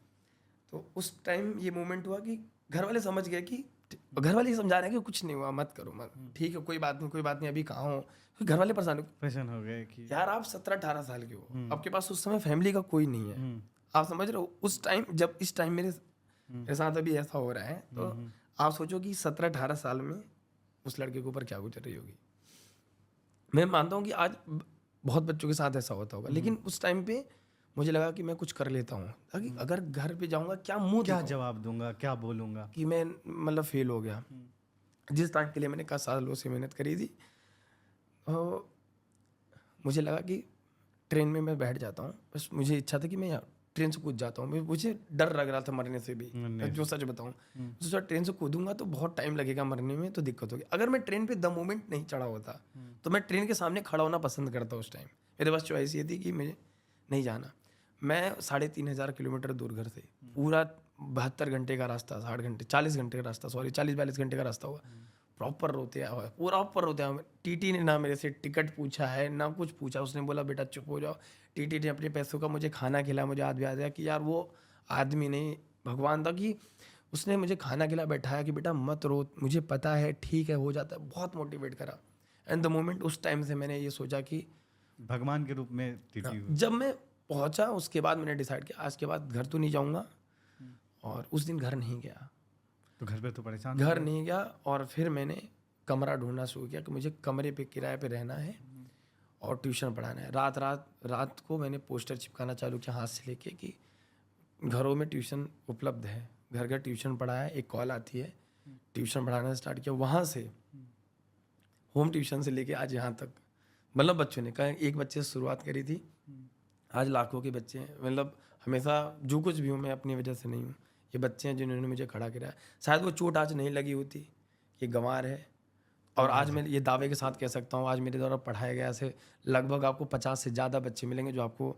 Speaker 1: तो उस टाइम ये मोमेंट हुआ कि घर वाले समझ गए कि, घर वाले समझा रहे हैं कि कुछ नहीं हुआ, मत करो मत, ठीक है कोई बात नहीं, अभी कहाँ हो। घर वाले
Speaker 2: परेशान हो गए कि
Speaker 1: यार आप 17-18 साल के हो, आपके पास उस समय फैमिली का कोई नहीं है, आप समझ रहे हो उस टाइम। जब इस टाइम मेरे साथ अभी ऐसा हो रहा है, तो आप सोचो कि 17-18 साल में उस लड़के के ऊपर क्या गुजर रही होगी। मैं मानता हूँ कि आज बहुत बच्चों के साथ ऐसा होता होगा, लेकिन उस टाइम पे मुझे लगा कि मैं कुछ कर लेता हूँ, ताकि अगर घर पे जाऊँगा क्या मुँह
Speaker 2: क्या
Speaker 1: दिखाऊं
Speaker 2: जवाब दूंगा, क्या बोलूंगा।
Speaker 1: कि मैं मतलब फेल हो गया। जिस टाइम के लिए मैंने सालों से मेहनत करी थी, तो मुझे लगा कि ट्रेन में मैं बैठ जाता हूँ, बस मुझे इच्छा था कि मैं ट्रेन से कूद जाता हूँ। मुझे डर लग रहा था मरने से भी, जो सच बताऊँ। सोचा ट्रेन से कूदूंगा तो बहुत टाइम लगेगा मरने में, तो दिक्कत होगी। अगर मैं ट्रेन पे द मोमेंट नहीं चढ़ा होता, तो मैं ट्रेन के सामने खड़ा होना पसंद करता उस टाइम। मेरे पास चॉइस ये थी कि मुझे नहीं जाना। मैं 3500 किलोमीटर दूर घर से, पूरा 72 घंटे का रास्ता, 60 घंटे 40 घंटे का रास्ता, सॉरी 40-42 घंटे का रास्ता हुआ। प्रॉपर रोते आया, प्रॉपर रोते आया। टीटी ने ना मेरे से टिकट पूछा है ना कुछ पूछा, उसने बोला बेटा चुप हो जाओ। टीटी ने अपने पैसों का मुझे खाना खिलाया। मुझे आज भी याद है कि यार वो आदमी नहीं भगवान था, कि उसने मुझे खाना खिला बैठाया कि बेटा मत रो, मुझे पता है ठीक है हो जाता है, बहुत मोटिवेट करा। एंड द मोमेंट उस टाइम से मैंने ये सोचा कि
Speaker 2: भगवान के रूप में टीटी हुए।
Speaker 1: जब मैं पहुंचा उसके बाद मैंने डिसाइड किया आज के बाद घर तो नहीं जाऊंगा, और उस दिन घर नहीं गया।
Speaker 2: तो घर पे तो परेशान
Speaker 1: घर नहीं गया, और फिर मैंने कमरा ढूंढना शुरू किया कि मुझे कमरे पे किराए पे रहना है और ट्यूशन पढ़ाना है। रात को मैंने पोस्टर चिपकाना चालू किया हाथ से लेके कि घरों में ट्यूशन उपलब्ध है, घर घर ट्यूशन पढ़ाया, एक कॉल आती है, ट्यूशन पढ़ाना स्टार्ट किया, वहाँ से होम ट्यूशन से लेके आज यहाँ तक, मतलब बच्चों ने कहा एक बच्चे से शुरुआत करी थी, आज लाखों के बच्चे हैं। मतलब हमेशा जो कुछ भी हूँ मैं अपनी वजह से नहीं हूँ, ये बच्चे हैं जिन्होंने मुझे खड़ा किया। शायद वो चोट आज नहीं लगी होती, ये गंवार है। और आज मैं ये दावे के साथ कह सकता हूँ, आज मेरे द्वारा पढ़ाए गए ऐसे लगभग आपको 50 से ज़्यादा बच्चे मिलेंगे जो आपको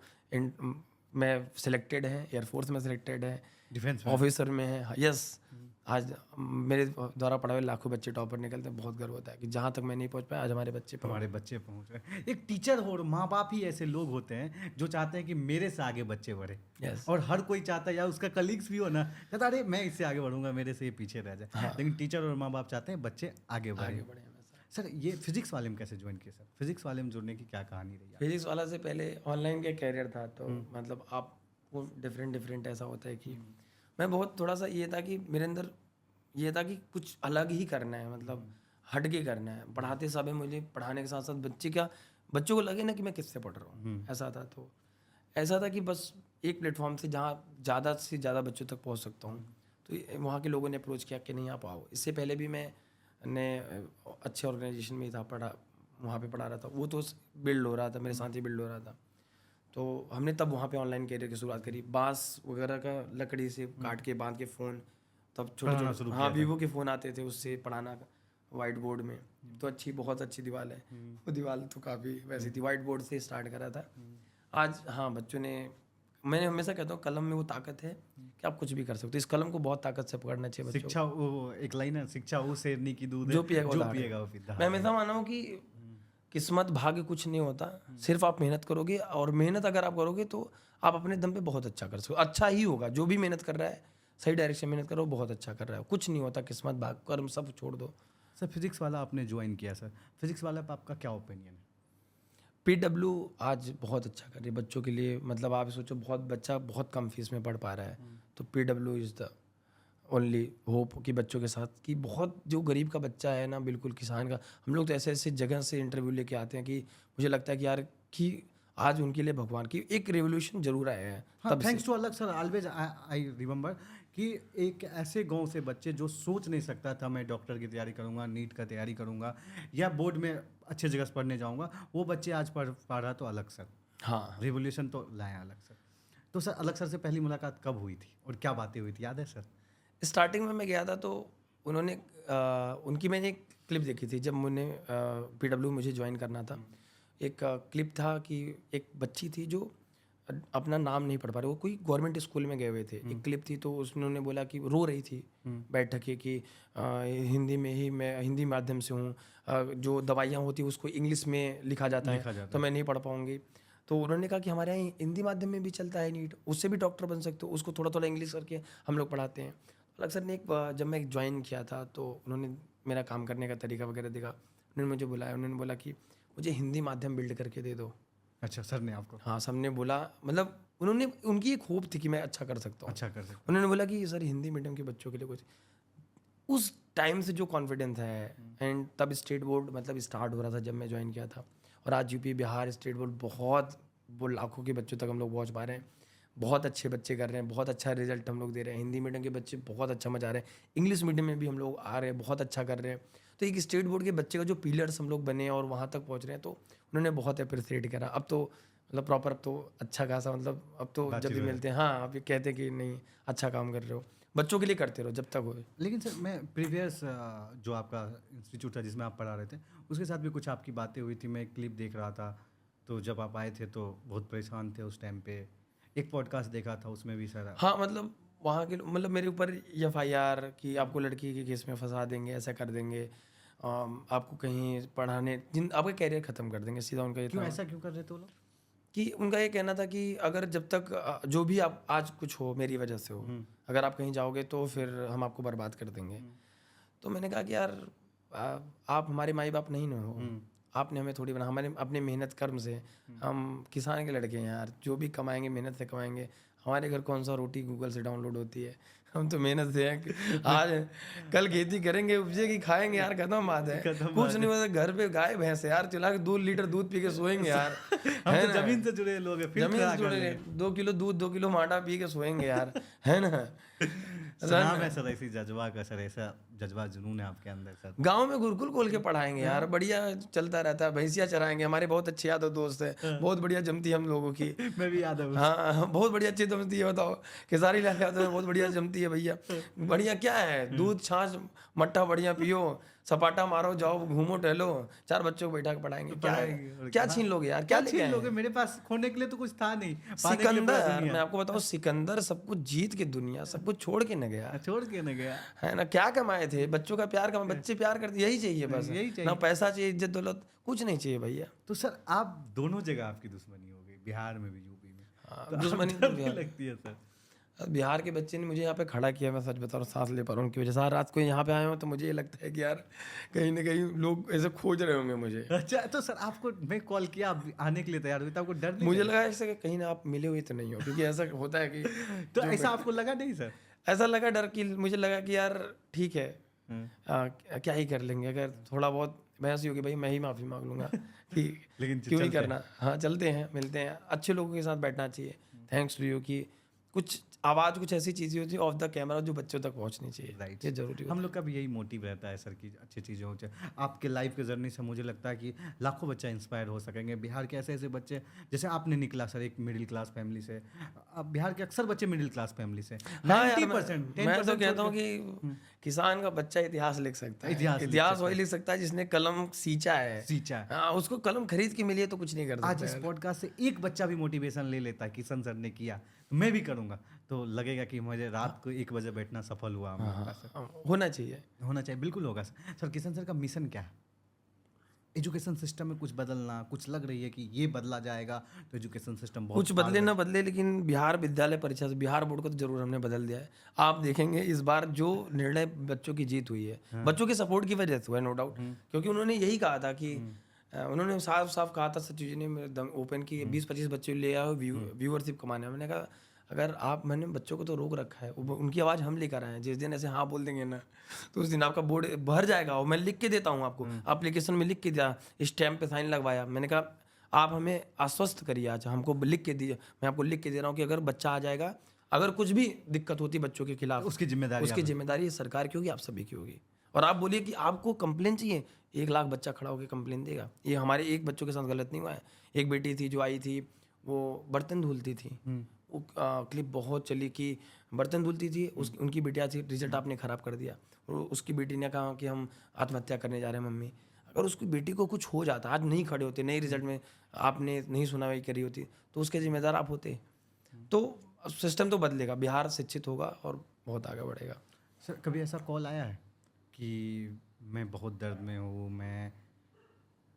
Speaker 1: मैं सिलेक्टेड है, एयरफोर्स में सिलेक्टेड है,
Speaker 2: डिफेंस
Speaker 1: ऑफिसर में है। यस, आज मेरे द्वारा पढ़ाए हुए लाखों बच्चे टॉपर निकलते हैं। बहुत गर्व होता है कि जहाँ तक मैं नहीं पहुँच पाया, आज हमारे बच्चे
Speaker 2: हमारे बच्चे पहुंच रहे। एक टीचर और माँ बाप ही ऐसे लोग होते हैं जो चाहते हैं कि मेरे से आगे बच्चे बढ़े।
Speaker 1: यस,
Speaker 2: और हर कोई चाहता है, या उसका कलीग्स भी हो ना, कहता अरे मैं इससे आगे बढ़ूंगा, मेरे से ये पीछे रह जाए। लेकिन टीचर और माँ बाप चाहते हैं बच्चे आगे बढ़े।
Speaker 1: आगे बढ़े हमेशा।
Speaker 2: सर ये फिजिक्स वाले में कैसे ज्वाइन किया सर? फिजिक्स वाले में जुड़ने की क्या कहानी रही?
Speaker 1: फिजिक्स वाला से पहले ऑनलाइन का कैरियर था, तो मतलब आपको डिफरेंट ऐसा होता है कि मैं बहुत थोड़ा सा ये था कि मेरे अंदर ये था कि कुछ अलग ही करना है, मतलब हट के करना है। पढ़ाते समय मुझे पढ़ाने के साथ साथ बच्चों को लगे ना कि मैं किससे पढ़ रहा हूँ, ऐसा था। तो ऐसा था कि बस एक प्लेटफॉर्म से जहाँ ज़्यादा से ज़्यादा बच्चों तक पहुँच सकता हूँ, तो वहाँ के लोगों ने अप्रोच किया कि नहीं आप आओ। इससे पहले भी मैं अच्छे ऑर्गेनाइजेशन में ही था, वहाँ पे पढ़ा रहा था, वो तो बिल्ड हो रहा था, मेरे साथ ही बिल्ड हो रहा था। तो हमने तब वहाँ पे ऑनलाइन कैरियर की शुरुआत करी, बांस वगैरह का लकड़ी से काट के बांध के फ़ोन, तब छोटे छोटे हाँ वीवो के फ़ोन आते थे, उससे पढ़ाना वाइट बोर्ड में। तो बहुत अच्छी दीवार है, वो दीवार तो काफ़ी वैसी थी, वाइट बोर्ड से स्टार्ट करा था। आज हाँ बच्चों ने, मैंने हमेशा कहता हूँ कलम में वो ताकत है कि आप कुछ भी कर सकते हो। इस कलम को बहुत ताकत से पकड़ना चाहिए बच्चों को।
Speaker 2: शिक्षा वो एक लाइन है, शिक्षा वो शेरनी की दूध है,
Speaker 1: जो पिएगा
Speaker 2: वो पीता।
Speaker 1: मैं हमेशा माना हूँ कि किस्मत भाग्य कुछ नहीं होता, सिर्फ आप मेहनत करोगे, और मेहनत अगर आप करोगे तो आप अपने दम पे बहुत अच्छा कर सकते हो। अच्छा ही होगा, जो भी मेहनत कर रहा है सही डायरेक्शन मेहनत करो, बहुत अच्छा कर रहा है। कुछ नहीं होता, किस्मत भाग्य कर्म सब छोड़ दो।
Speaker 2: सर फिजिक्स वाला आपने ज्वाइन किया, सर फिजिक्स वाला पे आपका क्या ओपिनियन है?
Speaker 1: PW आज बहुत अच्छा कर रही है बच्चों के लिए। मतलब आप सोचो, बच्चा बहुत कम फीस में पढ़ पा रहा है, तो PW is the only hope कि बच्चों के साथ, कि बहुत जो गरीब का बच्चा है ना, बिल्कुल किसान का, हम लोग तो ऐसे ऐसे जगह से इंटरव्यू लेके आते हैं कि मुझे लगता है कि यार कि आज उनके लिए भगवान की एक रेवोल्यूशन जरूर आया है।
Speaker 2: हाँ, थैंक्स टू अलग सर, ऑलवेज आई रिमेंबर कि एक ऐसे गांव से बच्चे जो सोच नहीं सकता था मैं डॉक्टर की तैयारी करूंगा, नीट का तैयारी करूंगा, या बोर्ड में अच्छे जगह से पढ़ने जाऊंगा, वो बच्चे आज पढ़ रहा। तो अलग सर
Speaker 1: हाँ,
Speaker 2: रेवोल्यूशन तो लाए अलग सर। तो सर अलग सर से पहली मुलाकात कब हुई थी और क्या बातें हुई थी, याद है सर?
Speaker 1: स्टार्टिंग में मैं गया था तो उन्होंने उनकी मैंने एक क्लिप देखी थी जब PW मुझे ज्वाइन करना था। एक क्लिप था कि एक बच्ची थी जो अपना नाम नहीं पढ़ पा रही, वो कोई गवर्नमेंट स्कूल में गए हुए थे। एक क्लिप थी, तो उन्होंने बोला कि रो रही थी बैठ के कि हिंदी में ही, मैं हिंदी माध्यम से हूँ, जो दवाइयाँ होती हैं उसको इंग्लिश में लिखा जाता है, तो मैं नहीं पढ़ पाऊँगी। तो उन्होंने कहा कि हमारे यहाँ हिंदी माध्यम में भी चलता है नीट, उससे भी डॉक्टर बन सकते हो, उसको थोड़ा थोड़ा इंग्लिश करके हम लोग पढ़ाते हैं। अलग सर ने जब मैं ज्वाइन किया था तो उन्होंने मेरा काम करने का तरीका वगैरह देखा, उन्होंने मुझे बुलाया, उन्होंने बोला कि मुझे हिंदी माध्यम बिल्ड करके दे दो।
Speaker 2: अच्छा, सर ने आपको?
Speaker 1: हाँ, सबने बोला, मतलब उनकी एक होप थी कि मैं अच्छा कर सकता हूँ।
Speaker 2: अच्छा कर सकते।
Speaker 1: उन्होंने बोला कि सर हिंदी मीडियम के बच्चों के लिए कुछ, उस टाइम से जो कॉन्फिडेंस है, एंड तब स्टेट बोर्ड मतलब स्टार्ट हो रहा था जब मैं ज्वाइन किया था, और आज यूपी बिहार स्टेट बोर्ड बहुत, वो लाखों के बच्चों तक हम लोग पहुँच पा रहे हैं। बहुत अच्छे बच्चे कर रहे हैं, बहुत अच्छा रिजल्ट हम लोग दे रहे हैं। हिंदी मीडियम के बच्चे बहुत अच्छा मजा आ रहे हैं, इंग्लिश मीडियम में भी हम लोग आ रहे हैं, बहुत अच्छा कर रहे हैं। तो एक स्टेट बोर्ड के बच्चे का जो पिलर्स हम लोग बने और वहाँ तक पहुँच रहे हैं, तो उन्होंने बहुत अप्रिसिएट करा। अब तो मतलब प्रॉपर, अब तो अच्छा खासा, मतलब अब तो जब भी मिलते हैं हाँ, अब ये कहते हैं कि नहीं अच्छा काम कर रहे हो, बच्चों के लिए करते रहो जब तक हो।
Speaker 2: लेकिन सर मैं प्रीवियस जो आपका इंस्टीट्यूट था जिसमें आप पढ़ा रहे थे, उसके साथ भी कुछ आपकी बातें हुई थी, मैं एक क्लिप देख रहा था। तो जब आप आए थे तो बहुत परेशान थे उस टाइम पे, एक पॉडकास्ट देखा था उसमें भी सर।
Speaker 1: हाँ, मतलब वहाँ के मतलब मेरे ऊपर FIR कि आपको लड़की के केस में फंसा देंगे, ऐसा कर देंगे, आपको कहीं पढ़ाने आपका कैरियर ख़त्म कर देंगे सीधा। उनका
Speaker 2: क्यों ऐसा क्यों कर रहे थे वो लोग?
Speaker 1: कि उनका ये कहना था कि अगर जब तक जो भी आप आज कुछ हो मेरी वजह से हो, अगर आप कहीं जाओगे तो फिर हम आपको बर्बाद कर देंगे। तो मैंने कहा कि यार आप हमारे माई बाप नहीं न हो, आपने हमें थोड़ी बना, हमारे अपने मेहनत कर्म से, हम किसान के लड़के हैं यार, जो भी कमाएंगे मेहनत से कमाएंगे, हमारे घर कौन सा रोटी गूगल से डाउनलोड होती है। हम तो मेहनत से हैं, आज कल खेती करेंगे, उपजेगी, खाएंगे यार, खत्म बात है। कुछ नहीं होता, घर पे गाय भैंस है यार, चला के 2 लीटर दूध पी के सोएंगे यार।
Speaker 2: हम तो जमीन से जुड़े लोग हैं, फिर
Speaker 1: जमीन से जुड़े 2 किलो दूध 2 किलो मांडा पी के सोएंगे यार, है ना।
Speaker 2: नाम है सर ऐसी जज्बा का, सर ऐसा जज्बा जुनून है आपके अंदर सर।
Speaker 1: गांव में गुरुकुल खोल के पढ़ाएंगे यार, बढ़िया चलता रहता है, भैंसिया चराएंगे। हमारे बहुत अच्छे यादव दोस्त है, बहुत बढ़िया जमती है हम लोगों की।
Speaker 2: मैं भी याद है।
Speaker 1: हाँ, बहुत बढ़िया अच्छी जमती है, बताओ खेसारी लाल यादव बहुत बढ़िया जमती है भैया। बढ़िया क्या है, दूध छाछ मट्ठा बढ़िया पियो, सपाटा मारो, जाओ घूमो टहलो, 4 बच्चों को बैठा के पढ़ाएंगे। क्या है, क्या छीन लोगे यार, क्या
Speaker 2: छीन लोगे? मेरे पास खोने के लिए तो कुछ था नहीं, पाने के लिए पूरा
Speaker 1: सिकंदर,
Speaker 2: दुनिया।
Speaker 1: मैं आपको बताऊं, सिकंदर सब कुछ जीत के दुनिया सब कुछ छोड़ के न गया,
Speaker 2: छोड़ के न गया।
Speaker 1: है ना। क्या कमाए थे, बच्चों का प्यार कमाए, बच्चे प्यार करते, यही चाहिए बस,
Speaker 2: यही चाहिए।
Speaker 1: ना पैसा चाहिए, इज्जत दौलत कुछ नहीं चाहिए भैया।
Speaker 2: तो सर आप दोनों जगह आपकी दुश्मनी हो गई, बिहार में भी यूपी में।
Speaker 1: हाँ,
Speaker 2: तो
Speaker 1: दुश्मनी
Speaker 2: आपको
Speaker 1: तो
Speaker 2: डर भी लगती है सर?
Speaker 1: बिहार के बच्चे ने मुझे यहाँ पे खड़ा किया, मैं सच बता रहा हूँ, सांस ले पा रहा हूँ उनकी वजह से। हर रात को यहाँ पे आए हो तो मुझे ये लगता है कि यार कहीं ना कहीं लोग ऐसे खोज रहे होंगे मुझे।
Speaker 2: अच्छा, तो सर आपको मैं कॉल किया, आप आने के लिए तैयार हुए, तो आपको डर नहीं
Speaker 1: मुझे लगा ऐसे कि कहीं ना आप मिले हुए तो नहीं हो, क्योंकि ऐसा होता है कि
Speaker 2: तो ऐसा आपको लगा नहीं सर?
Speaker 1: ऐसा लगा डर कि मुझे लगा कि यार ठीक है, क्या ही कर लेंगे, अगर थोड़ा बहुत बहस ही होगी भाई मैं ही माफ़ी मांग लूँगा कि
Speaker 2: लेकिन
Speaker 1: क्यों नहीं करना। हाँ, चलते हैं, मिलते हैं, अच्छे लोगों के साथ बैठना चाहिए। थैंक्स टू यू कि कुछ आवाज़ कुछ ऐसी चीज़ें होती है ऑफ द कैमरा जो बच्चों तक पहुंचनी चाहिए।
Speaker 2: राइट,
Speaker 1: ये जरूरी
Speaker 2: हम लोग का भी यही मोटिव रहता है सर कि अच्छी चीज़ें हो जाए। आपके लाइफ के जर्नी से मुझे लगता है कि लाखों बच्चे इंस्पायर हो सकेंगे। बिहार के ऐसे ऐसे बच्चे, जैसे आपने निकला सर एक मिडिल क्लास फैमिली से, अब बिहार के अक्सर बच्चे मिडिल क्लास फैमिली से।
Speaker 1: हाँ यार,
Speaker 2: 90%,
Speaker 1: मैं तो कहता हूँ कि किसान का बच्चा इतिहास लिख सकता है। इतिहास वही लिख सकता है जिसने कलम सींचा है। हाँ, उसको कलम खरीद के मिली है तो कुछ नहीं कर सकता।
Speaker 2: आज इस पॉडकास्ट से एक बच्चा भी मोटिवेशन ले लेता है, किशन सर ने किया तो मैं भी करूँगा, तो लगेगा कि मुझे रात को 1 बजे बैठना सफल हुआ।
Speaker 1: होना चाहिए,
Speaker 2: होना चाहिए, बिल्कुल होगा सर। सर किशन सर का मिशन क्या है? एजुकेशन सिस्टम में कुछ बदलना, कुछ लग रही है कि ये बदला जाएगा तो एजुकेशन सिस्टम बहुत
Speaker 1: कुछ बदले ना बदले, लेकिन बिहार विद्यालय परीक्षा से बिहार बोर्ड को तो जरूर हमने बदल दिया है। आप देखेंगे इस बार जो निर्णय बच्चों की जीत हुई है, बच्चों के सपोर्ट की वजह से हुआ है, नो डाउट, क्योंकि उन्होंने यही कहा था कि उन्होंने साफ साफ कहा था, सचिव जी ने ओपन की 20-25 बच्चे ले आओ व्यूअरशिप कमाने। मैंने कहा अगर आप, मैंने बच्चों को तो रोक रखा है, उनकी आवाज़ हम लेकर आए हैं। जिस दिन ऐसे हाँ बोल देंगे ना तो उस दिन आपका बोर्ड भर जाएगा। और मैं लिख के देता हूँ आपको, एप्लीकेशन में लिख के दिया, स्टैम्प पे साइन लगवाया। मैंने कहा आप हमें आश्वस्त करिए, आज हमको लिख के दीजिए। मैं आपको लिख के दे रहा हूँ कि अगर बच्चा आ जाएगा, अगर कुछ भी दिक्कत होती बच्चों के खिलाफ,
Speaker 2: उसकी जिम्मेदारी
Speaker 1: सरकार की होगी, आप सभी की होगी। और आप बोलिए कि आपको कंप्लेन चाहिए, 1 लाख बच्चा खड़ा होकर कंप्लेन देगा। ये हमारे एक बच्चों के साथ गलत नहीं हुआ है। एक बेटी थी जो आई थी, वो बर्तन धुलती थी, वो क्लिप बहुत चली कि बर्तन धुलती थी, उनकी बेटिया थी, रिजल्ट आपने ख़राब कर दिया। और उसकी बेटी ने कहा कि हम आत्महत्या करने जा रहे हैं मम्मी। अगर उसकी बेटी को कुछ हो जाता, आज नहीं खड़े होते, नई रिजल्ट में आपने नहीं सुनावाई करी होती, तो उसके जिम्मेदार आप होते। तो सिस्टम तो बदलेगा, बिहार शिक्षित होगा और बहुत आगे बढ़ेगा।
Speaker 2: सर कभी ऐसा कॉल आया है कि मैं बहुत दर्द में हूँ, मैं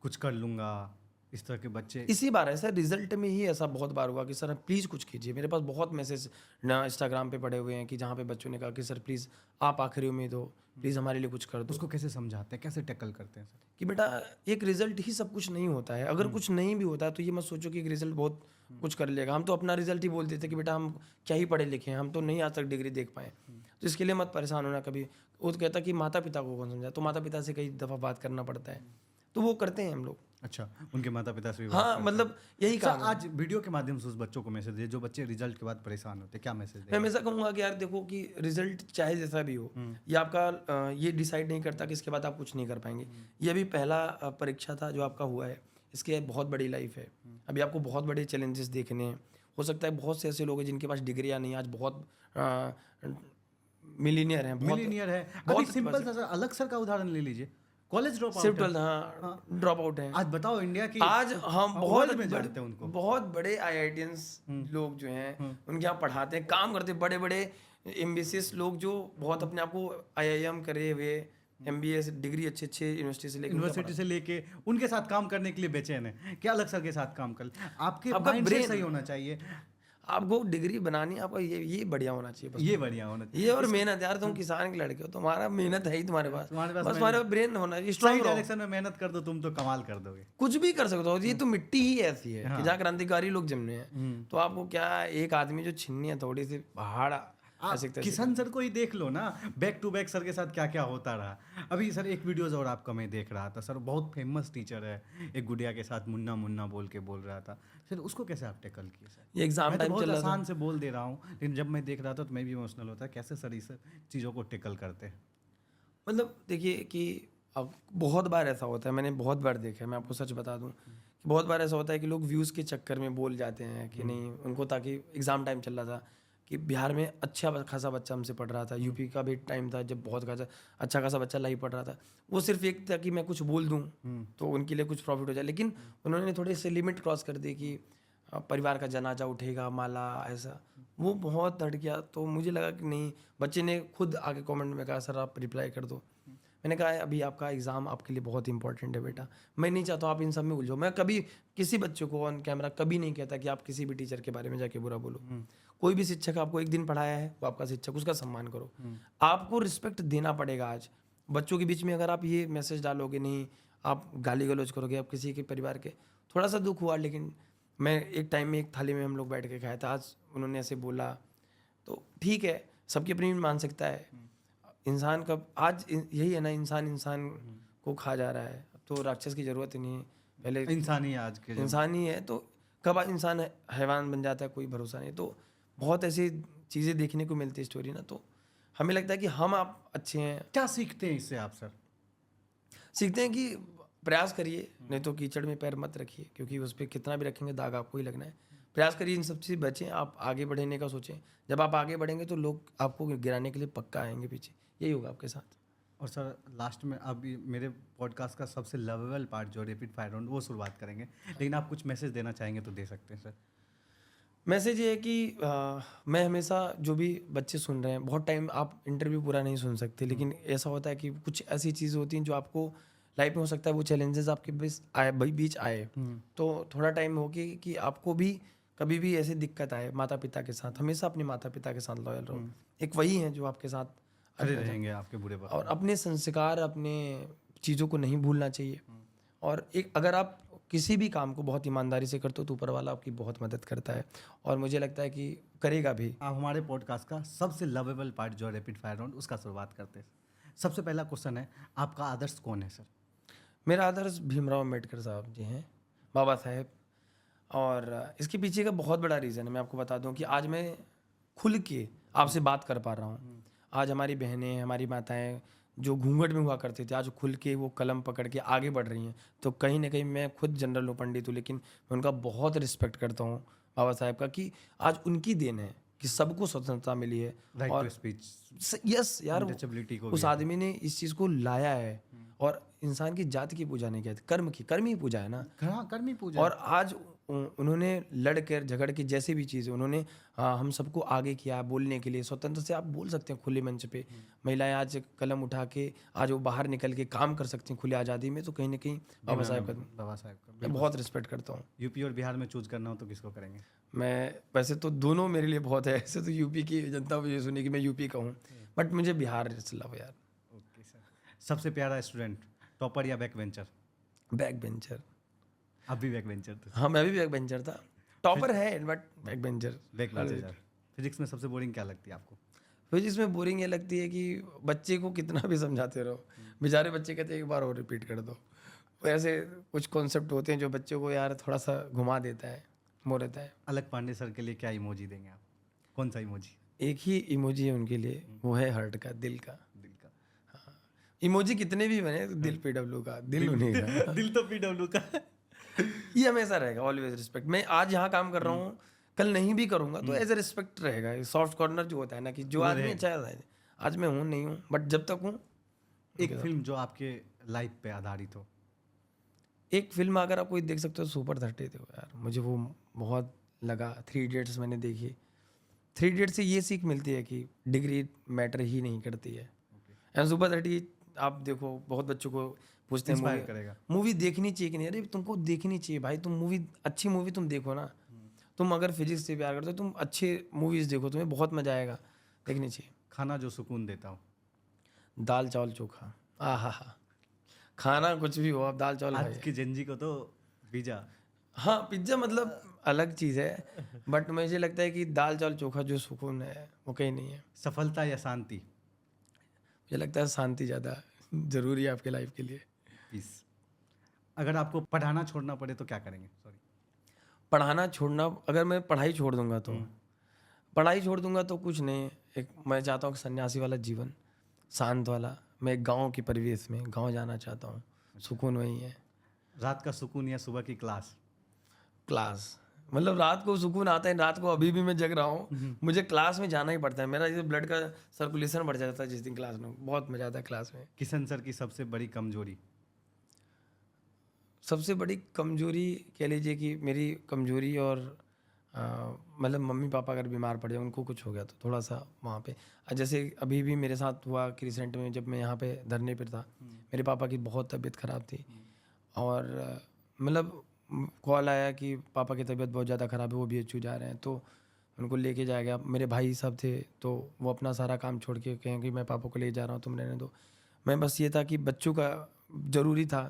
Speaker 2: कुछ कर लूँगा, इस तरह के बच्चे? इसी
Speaker 1: बार ऐसा रिजल्ट में ही ऐसा बहुत बार हुआ कि सर प्लीज़ कुछ कीजिए। मेरे पास बहुत मैसेज ना इंस्टाग्राम पे पड़े हुए हैं कि जहाँ पे बच्चों ने कहा कि सर प्लीज़ आप आखिरी उम्मीद हो, प्लीज़ हमारे लिए कुछ कर दो।
Speaker 2: उसको कैसे समझाते हैं, कैसे टैकल करते हैं सर?
Speaker 1: कि बेटा एक रिजल्ट ही सब कुछ नहीं होता है। अगर कुछ नहीं भी होता है तो ये मत सोचो कि एक रिजल्ट बहुत कुछ कर लेगा। हम तो अपना रिजल्ट ही बोलते थे कि बेटा हम क्या ही पढ़े लिखे हैं, हम तो नहीं आज तक डिग्री देख पाए। तो इसके लिए मत परेशान होना कभी। वो तो कहता कि माता पिता को कौन समझा, तो माता पिता से कई दफ़ा बात करना पड़ता है, तो वो करते हैं हम लोग।
Speaker 2: अच्छा, उनके माता पिता से भी
Speaker 1: हाँ, मतलब यही काम।
Speaker 2: आज वीडियो के माध्यम से उस बच्चों को मैसेज दिए जो बच्चे रिजल्ट के बाद परेशान होते, क्या मैसेज दें?
Speaker 1: मैं हमेशा कहूँगा कि यार देखो कि रिजल्ट चाहे जैसा भी हो, ये आपका ये डिसाइड नहीं करता कि इसके बाद आप कुछ नहीं कर पाएंगे। ये भी पहला परीक्षा था जो आपका हुआ है, इसके बहुत बड़ी लाइफ है। अभी आपको बहुत बड़े चैलेंजेस देखने हैं। हो सकता है बहुत से ऐसे लोग हैं जिनके पास डिग्रियाँ नहीं, आज बहुत मिलीनियर हैं,
Speaker 2: मिलीनियर है। बहुत सिंपल सा सर, अलग सर का उदाहरण ले लीजिए, college drop out,
Speaker 1: drop out है।
Speaker 2: आज बताओ इंडिया की,
Speaker 1: आज हम बहुत बड़े IITians लोग जो हैं उनके यहाँ पढ़ाते हैं, काम करते, बड़े बड़े एम्बिशियस लोग जो बहुत अपने आप को IIM करे हुए, MBA डिग्री अच्छे यूनिवर्सिटी से
Speaker 2: लेके उनके साथ काम करने के लिए बेचैन है। क्या अलग सर के साथ काम कर, आपके माइंडसेट सही होना चाहिए।
Speaker 1: आपको डिग्री बनानी, आपका ये बढ़िया होना चाहिए बस।
Speaker 2: ये बढ़िया होना चाहिए।
Speaker 1: ये और मेहनत यार, तुम किसान के लड़के हो, तुम्हारा मेहनत है ही तुम्हारे पास,
Speaker 2: तुम्हारे पास
Speaker 1: बस तुम्हारे पास ब्रेन होना चाहिए, स्ट्रांग
Speaker 2: सही
Speaker 1: रहो,
Speaker 2: डायरेक्शन में मेहनत कर दो तुम तो कमाल कर दोगे।
Speaker 1: कुछ भी कर सकते हो। ये तो मिट्टी ही ऐसी है कि जहाँ क्रांतिकारी लोग जन्मे हैं, तो आपको क्या, एक आदमी जो छीननी है थोड़ी सी पहाड़ ऐसे तैसे।
Speaker 2: किशन सर को ही देख लो ना, बैक टू बैक सर के साथ क्या क्या होता रहा। अभी सर एक वीडियोज और आपका मैं देख रहा था, सर बहुत फेमस टीचर है, एक गुड़िया के साथ मुन्ना मुन्ना बोल के बोल रहा था, फिर उसको कैसे आप टैकल किए सर?
Speaker 1: ये एग्जाम
Speaker 2: मैं तो
Speaker 1: टाइम
Speaker 2: बहुत
Speaker 1: चल रहा था।
Speaker 2: आसान से बोल दे रहा हूँ, लेकिन जब मैं देख रहा था तो मैं भी इमोशनल होता, कैसे सर इस चीज़ों को टैकल करते हैं?
Speaker 1: मतलब देखिए कि अब बहुत बार ऐसा होता है, मैंने बहुत बार देखा है, मैं आपको सच बता दूं कि बहुत बार ऐसा होता है कि लोग व्यूज़ के चक्कर में बोल जाते हैं कि नहीं उनको, ताकि एग्ज़ाम टाइम चल रहा था कि बिहार में अच्छा खासा बच्चा हमसे पढ़ रहा था, यूपी का भी टाइम था जब बहुत खासा अच्छा खासा बच्चा लाइव पढ़ रहा था, वो सिर्फ एक था कि मैं कुछ बोल दूं तो उनके लिए कुछ प्रॉफिट हो जाए, लेकिन उन्होंने थोड़े से लिमिट क्रॉस कर दी कि परिवार का जनाजा उठेगा, माला ऐसा, वो बहुत हट गया। तो मुझे लगा कि नहीं, बच्चे ने खुद आके कमेंट में कहा सर आप रिप्लाई कर दो। मैंने कहा अभी आपका एग्ज़ाम आपके लिए बहुत इंपॉर्टेंट है बेटा, मैं नहीं चाहता आप इन सब में उलझो। मैं कभी किसी बच्चे को ऑन कैमरा कभी नहीं कहता कि आप किसी भी टीचर के बारे में जाके बुरा बोलो। कोई भी शिक्षक आपको एक दिन पढ़ाया है, वो आपका शिक्षक, उसका सम्मान करो। आपको रिस्पेक्ट देना पड़ेगा। आज बच्चों के बीच में अगर आप ये मैसेज डालोगे, नहीं आप गाली गलौज करोगे, आप किसी के परिवार के, थोड़ा सा दुख हुआ, लेकिन मैं एक टाइम में एक थाली में हम लोग बैठ के खाया था, आज उन्होंने ऐसे बोला तो ठीक है, सबकी अपनी मानसिकता है। इंसान का आज यही है ना, इंसान इंसान को खा जा रहा है, तो राक्षस की ज़रूरत ही नहीं है। पहले
Speaker 2: इंसान ही आज के
Speaker 1: इंसान ही है, तो कब इंसान हैवान बन जाता है कोई भरोसा नहीं। तो बहुत ऐसी चीज़ें देखने को मिलती है स्टोरी ना, तो हमें लगता है कि हम आप अच्छे हैं।
Speaker 2: क्या सीखते हैं इससे आप सर?
Speaker 1: सीखते हैं कि प्रयास करिए, नहीं तो कीचड़ में पैर मत रखिए, क्योंकि उस पर कितना भी रखेंगे दाग आपको ही लगना है। प्रयास करिए, इन सब से बचें, आप आगे बढ़ने का सोचें। जब आप आगे बढ़ेंगे तो लोग आपको गिराने के लिए पक्का आएंगे पीछे, यही होगा आपके साथ।
Speaker 2: और सर लास्ट में अभी मेरे पॉडकास्ट का सबसे लवेबल पार्ट जो रैपिड फायर राउंड, वो शुरुआत करेंगे, लेकिन आप कुछ मैसेज देना चाहेंगे तो दे सकते हैं सर।
Speaker 1: मैसेज ये है कि मैं हमेशा, जो भी बच्चे सुन रहे हैं, बहुत टाइम आप इंटरव्यू पूरा नहीं सुन सकते, लेकिन ऐसा होता है कि कुछ ऐसी चीज़ें होती हैं जो आपको लाइफ में हो सकता है वो चैलेंजेस आपके बीच आए, तो थोड़ा टाइम हो कि आपको भी कभी भी ऐसी दिक्कत आए माता पिता के साथ, हमेशा अपने माता पिता के साथ लॉयल रहो। एक वही है जो आपके साथ
Speaker 2: खड़े रहेंगे आपके बुरे वक्त।
Speaker 1: और अपने संस्कार, अपने चीज़ों को नहीं भूलना चाहिए। और एक अगर आप किसी भी काम को बहुत ईमानदारी से करते हो तो ऊपर वाला आपकी बहुत मदद करता है, और मुझे लगता है कि करेगा भी।
Speaker 2: आप हमारे पॉडकास्ट का सबसे लवेबल पार्ट जो रैपिड फायर राउंड, उसका शुरुआत करते हैं। सबसे पहला क्वेश्चन है, आपका आदर्श कौन है सर?
Speaker 1: मेरा आदर्श भीमराव अम्बेडकर साहब जी हैं, बाबा साहेब। और इसके पीछे का बहुत बड़ा रीज़न है, मैं आपको बता दूं कि आज मैं खुल के आपसे बात कर पा रहा हूँ। आज हमारी बहनें, हमारी माताएं जो घूंघट में हुआ करते थे, आज खुल के वो कलम पकड़ के आगे बढ़ रही हैं। तो कहीं ना कहीं मैं खुद जनरल हूँ, पंडित हूँ, लेकिन मैं उनका बहुत रिस्पेक्ट करता हूँ बाबा साहेब का, कि आज उनकी देन है कि सबको स्वतंत्रता मिली है।
Speaker 2: राइट
Speaker 1: और
Speaker 2: टू स्पीच,
Speaker 1: यस यार,
Speaker 2: अनटचेबिलिटी को
Speaker 1: उस आदमी ने इस चीज़ को लाया है। और इंसान की जाति की पूजा नहीं कहते, कर्म ही पूजा है ना।
Speaker 2: कर्मी पूजा।
Speaker 1: और आज उन्होंने लड़ कर झगड़ के जैसे भी चीज़ उन्होंने हम सबको आगे किया बोलने के लिए। स्वतंत्र से आप बोल सकते हैं खुले मंच पे, महिलाएं आज कलम उठा के आज वो बाहर निकल के काम कर सकती हैं खुली आज़ादी में। तो कहीं ना कहीं बाबा साहब का मैं बहुत रिस्पेक्ट करता हूँ।
Speaker 2: यूपी और बिहार में चूज करना हो तो किसको करेंगे?
Speaker 1: मैं वैसे तो दोनों मेरे लिए बहुत है, ऐसे तो यूपी की जनता मुझे सुनी कि मैं यूपी का हूँ, बट मुझे बिहार लव यार।
Speaker 2: Okay sir. सबसे प्यारा स्टूडेंट, टॉपर या बैक बेंचर?
Speaker 1: Back bencher.
Speaker 2: आप भी बैक बेंचर थे?
Speaker 1: हाँ, मैं भी बैक बेंचर था, टॉपर है but back bencher.
Speaker 2: Back bencher sir. Physics में सबसे बोरिंग क्या लगती है आपको?
Speaker 1: फिजिक्स में बोरिंग ये लगती है कि बच्चे को कितना भी समझाते रहो, बेचारे बच्चे कहते हैं एक बार और रिपीट कर दो। वैसे कुछ कॉन्सेप्ट होते हैं जो बच्चों को यार थोड़ा सा घुमा देता है, मोह रहता है।
Speaker 2: अलग पांडे सर के लिए क्या इमोजी देंगे आप? कौन सा इमोजी?
Speaker 1: एक ही इमोजी है उनके लिए, वो है हार्ट का, दिल का।
Speaker 2: दिल का।
Speaker 1: इमोजी कितने भी बने, दिल PW का, दिल उन्हीं का।
Speaker 2: दिल तो PW का।
Speaker 1: ये हमेशा रहेगा, ऑलवेज रिस्पेक्ट। मैं आज यहाँ काम कर रहा हूँ, कल नहीं भी करूँगा तो एज ए रिस्पेक्ट रहेगा। सॉफ्ट कॉर्नर जो होता है ना, कि जो आदमी अच्छा है, आज मैं हूँ नहीं हूँ, बट जब तक हूँ।
Speaker 2: एक फिल्म जो आपके लाइफ पे आधारित हो?
Speaker 1: एक फिल्म अगर आप कोई देख सकते हो, सुपर 30 थे यार, मुझे वो बहुत लगा। 3 इडियट्स मैंने देखी। 3 इडियट्स से ये सीख मिलती है कि डिग्री मैटर ही नहीं करती है। एंड सुपर 30 आप देखो, बहुत बच्चों को पूछते हैं
Speaker 2: इंस्पायर करेगा।
Speaker 1: मूवी देखनी चाहिए कि नहीं। अरे तुमको देखनी चाहिए भाई, तुम मूवी, अच्छी मूवी तुम देखो ना, तुम अगर फिजिक्स से प्यार करते हो तुम अच्छे मूवीज़ देखो, तुम्हें बहुत मज़ा आएगा, देखनी चाहिए।
Speaker 2: खाना जो सुकून देता हो।
Speaker 1: दाल चावल चोखा, आहा हा, खाना कुछ भी हो, आप दाल चावल
Speaker 2: आज
Speaker 1: खाइए।
Speaker 2: की जेनजी को तो पिज्जा।
Speaker 1: हाँ, पिज्ज़ा मतलब अलग चीज़ है, बट मुझे लगता है कि दाल चावल चोखा जो सुकून है वो कहीं नहीं है।
Speaker 2: सफलता या शांति?
Speaker 1: मुझे लगता है शांति ज़्यादा ज़रूरी है आपके लाइफ के लिए।
Speaker 2: पीस। अगर आपको पढ़ाना छोड़ना पड़े तो क्या करेंगे? सॉरी।
Speaker 1: पढ़ाना छोड़ना, अगर मैं पढ़ाई छोड़ दूंगा तो पढ़ाई छोड़ दूंगा तो कुछ नहीं, एक मैं चाहता हूँ कि सन्यासी वाला जीवन, शांत वाला। मैं एक गाँव की परिवेश में गाँव जाना चाहता हूँ, सुकून वही है।
Speaker 2: रात का सुकून या सुबह की क्लास?
Speaker 1: क्लास, मतलब रात को सुकून आता है, रात को अभी भी मैं जग रहा हूँ, मुझे क्लास में जाना ही पड़ता है। मेरा ये ब्लड का सर्कुलेशन बढ़ जाता है जिस दिन क्लास में, बहुत मजा आता है क्लास में।
Speaker 2: किशन सर की सबसे बड़ी कमजोरी?
Speaker 1: सबसे बड़ी कमजोरी कह लीजिए कि मेरी कमजोरी और मतलब मम्मी पापा अगर बीमार पड़ जाए, उनको कुछ हो गया तो थोड़ा सा वहाँ पे जैसे अभी भी मेरे साथ हुआ कि रिसेंट में जब मैं यहाँ पे धरने पर था, मेरे पापा की बहुत तबीयत ख़राब थी और मतलब कॉल आया कि पापा की तबीयत बहुत ज़्यादा ख़राब है, वो BHU जा रहे हैं, तो उनको लेके जाया गया। मेरे भाई सब थे तो वो अपना सारा काम छोड़ के कहें कि मैं पापा को ले जा रहा हूँ, तुम रहने दो। मैं बस ये था कि बच्चों का ज़रूरी था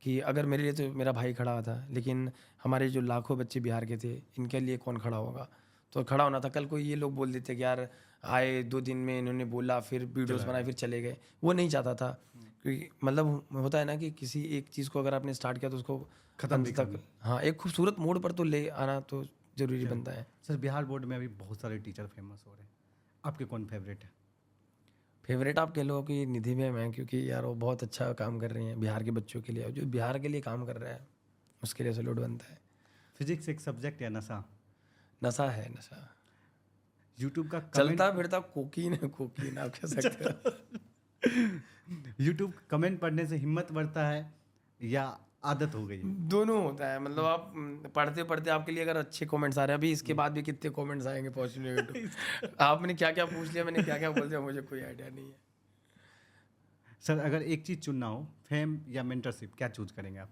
Speaker 1: कि अगर मेरे लिए तो मेरा भाई खड़ा था, लेकिन हमारे जो लाखों बच्चे बिहार के थे, इनके लिए कौन खड़ा होगा? तो खड़ा होना था। कल को ये लोग बोल देते कि यार आए 2 दिन में इन्होंने बोला, फिर वीडियोस बनाए, फिर चले गए। वो नहीं चाहता था, क्योंकि मतलब होता है ना कि किसी एक चीज़ को अगर आपने स्टार्ट किया तो उसको
Speaker 2: खत्म भी
Speaker 1: अंत तक, हाँ, एक खूबसूरत मोड़ पर तो ले आना तो ज़रूरी बनता है।
Speaker 2: सर बिहार बोर्ड में अभी बहुत सारे टीचर फेमस हो रहे हैं, आपके कौन फेवरेट है?
Speaker 1: फेवरेट आप कह लो कि निधि मैम है, क्योंकि यार वो बहुत अच्छा काम कर रही हैं बिहार के बच्चों के लिए, और जो बिहार के लिए काम कर रहा है उसके लिए सैल्यूट बनता है।
Speaker 2: फिजिक्स एक सब्जेक्ट या नशा?
Speaker 1: नशा है, नशा।
Speaker 2: यूट्यूब का
Speaker 1: चलता फिरता कोकीन है, कोकीन आप कह सकते हो।
Speaker 2: यूट्यूब कमेंट पढ़ने से हिम्मत बढ़ता है या आदत हो गई है?
Speaker 1: दोनों होता है, मतलब आप पढ़ते पढ़ते आपके लिए अगर अच्छे कमेंट्स आ रहे हैं, अभी इसके बाद भी कितने कमेंट्स आएंगे पॉजिटिव नेगेटिव, आपने क्या क्या पूछ लिया, मैंने क्या क्या बोल दिया, मुझे कोई आइडिया नहीं है।
Speaker 2: सर अगर एक चीज़ चुनना हो, फेम या मेंटरशिप, क्या चूज करेंगे आप?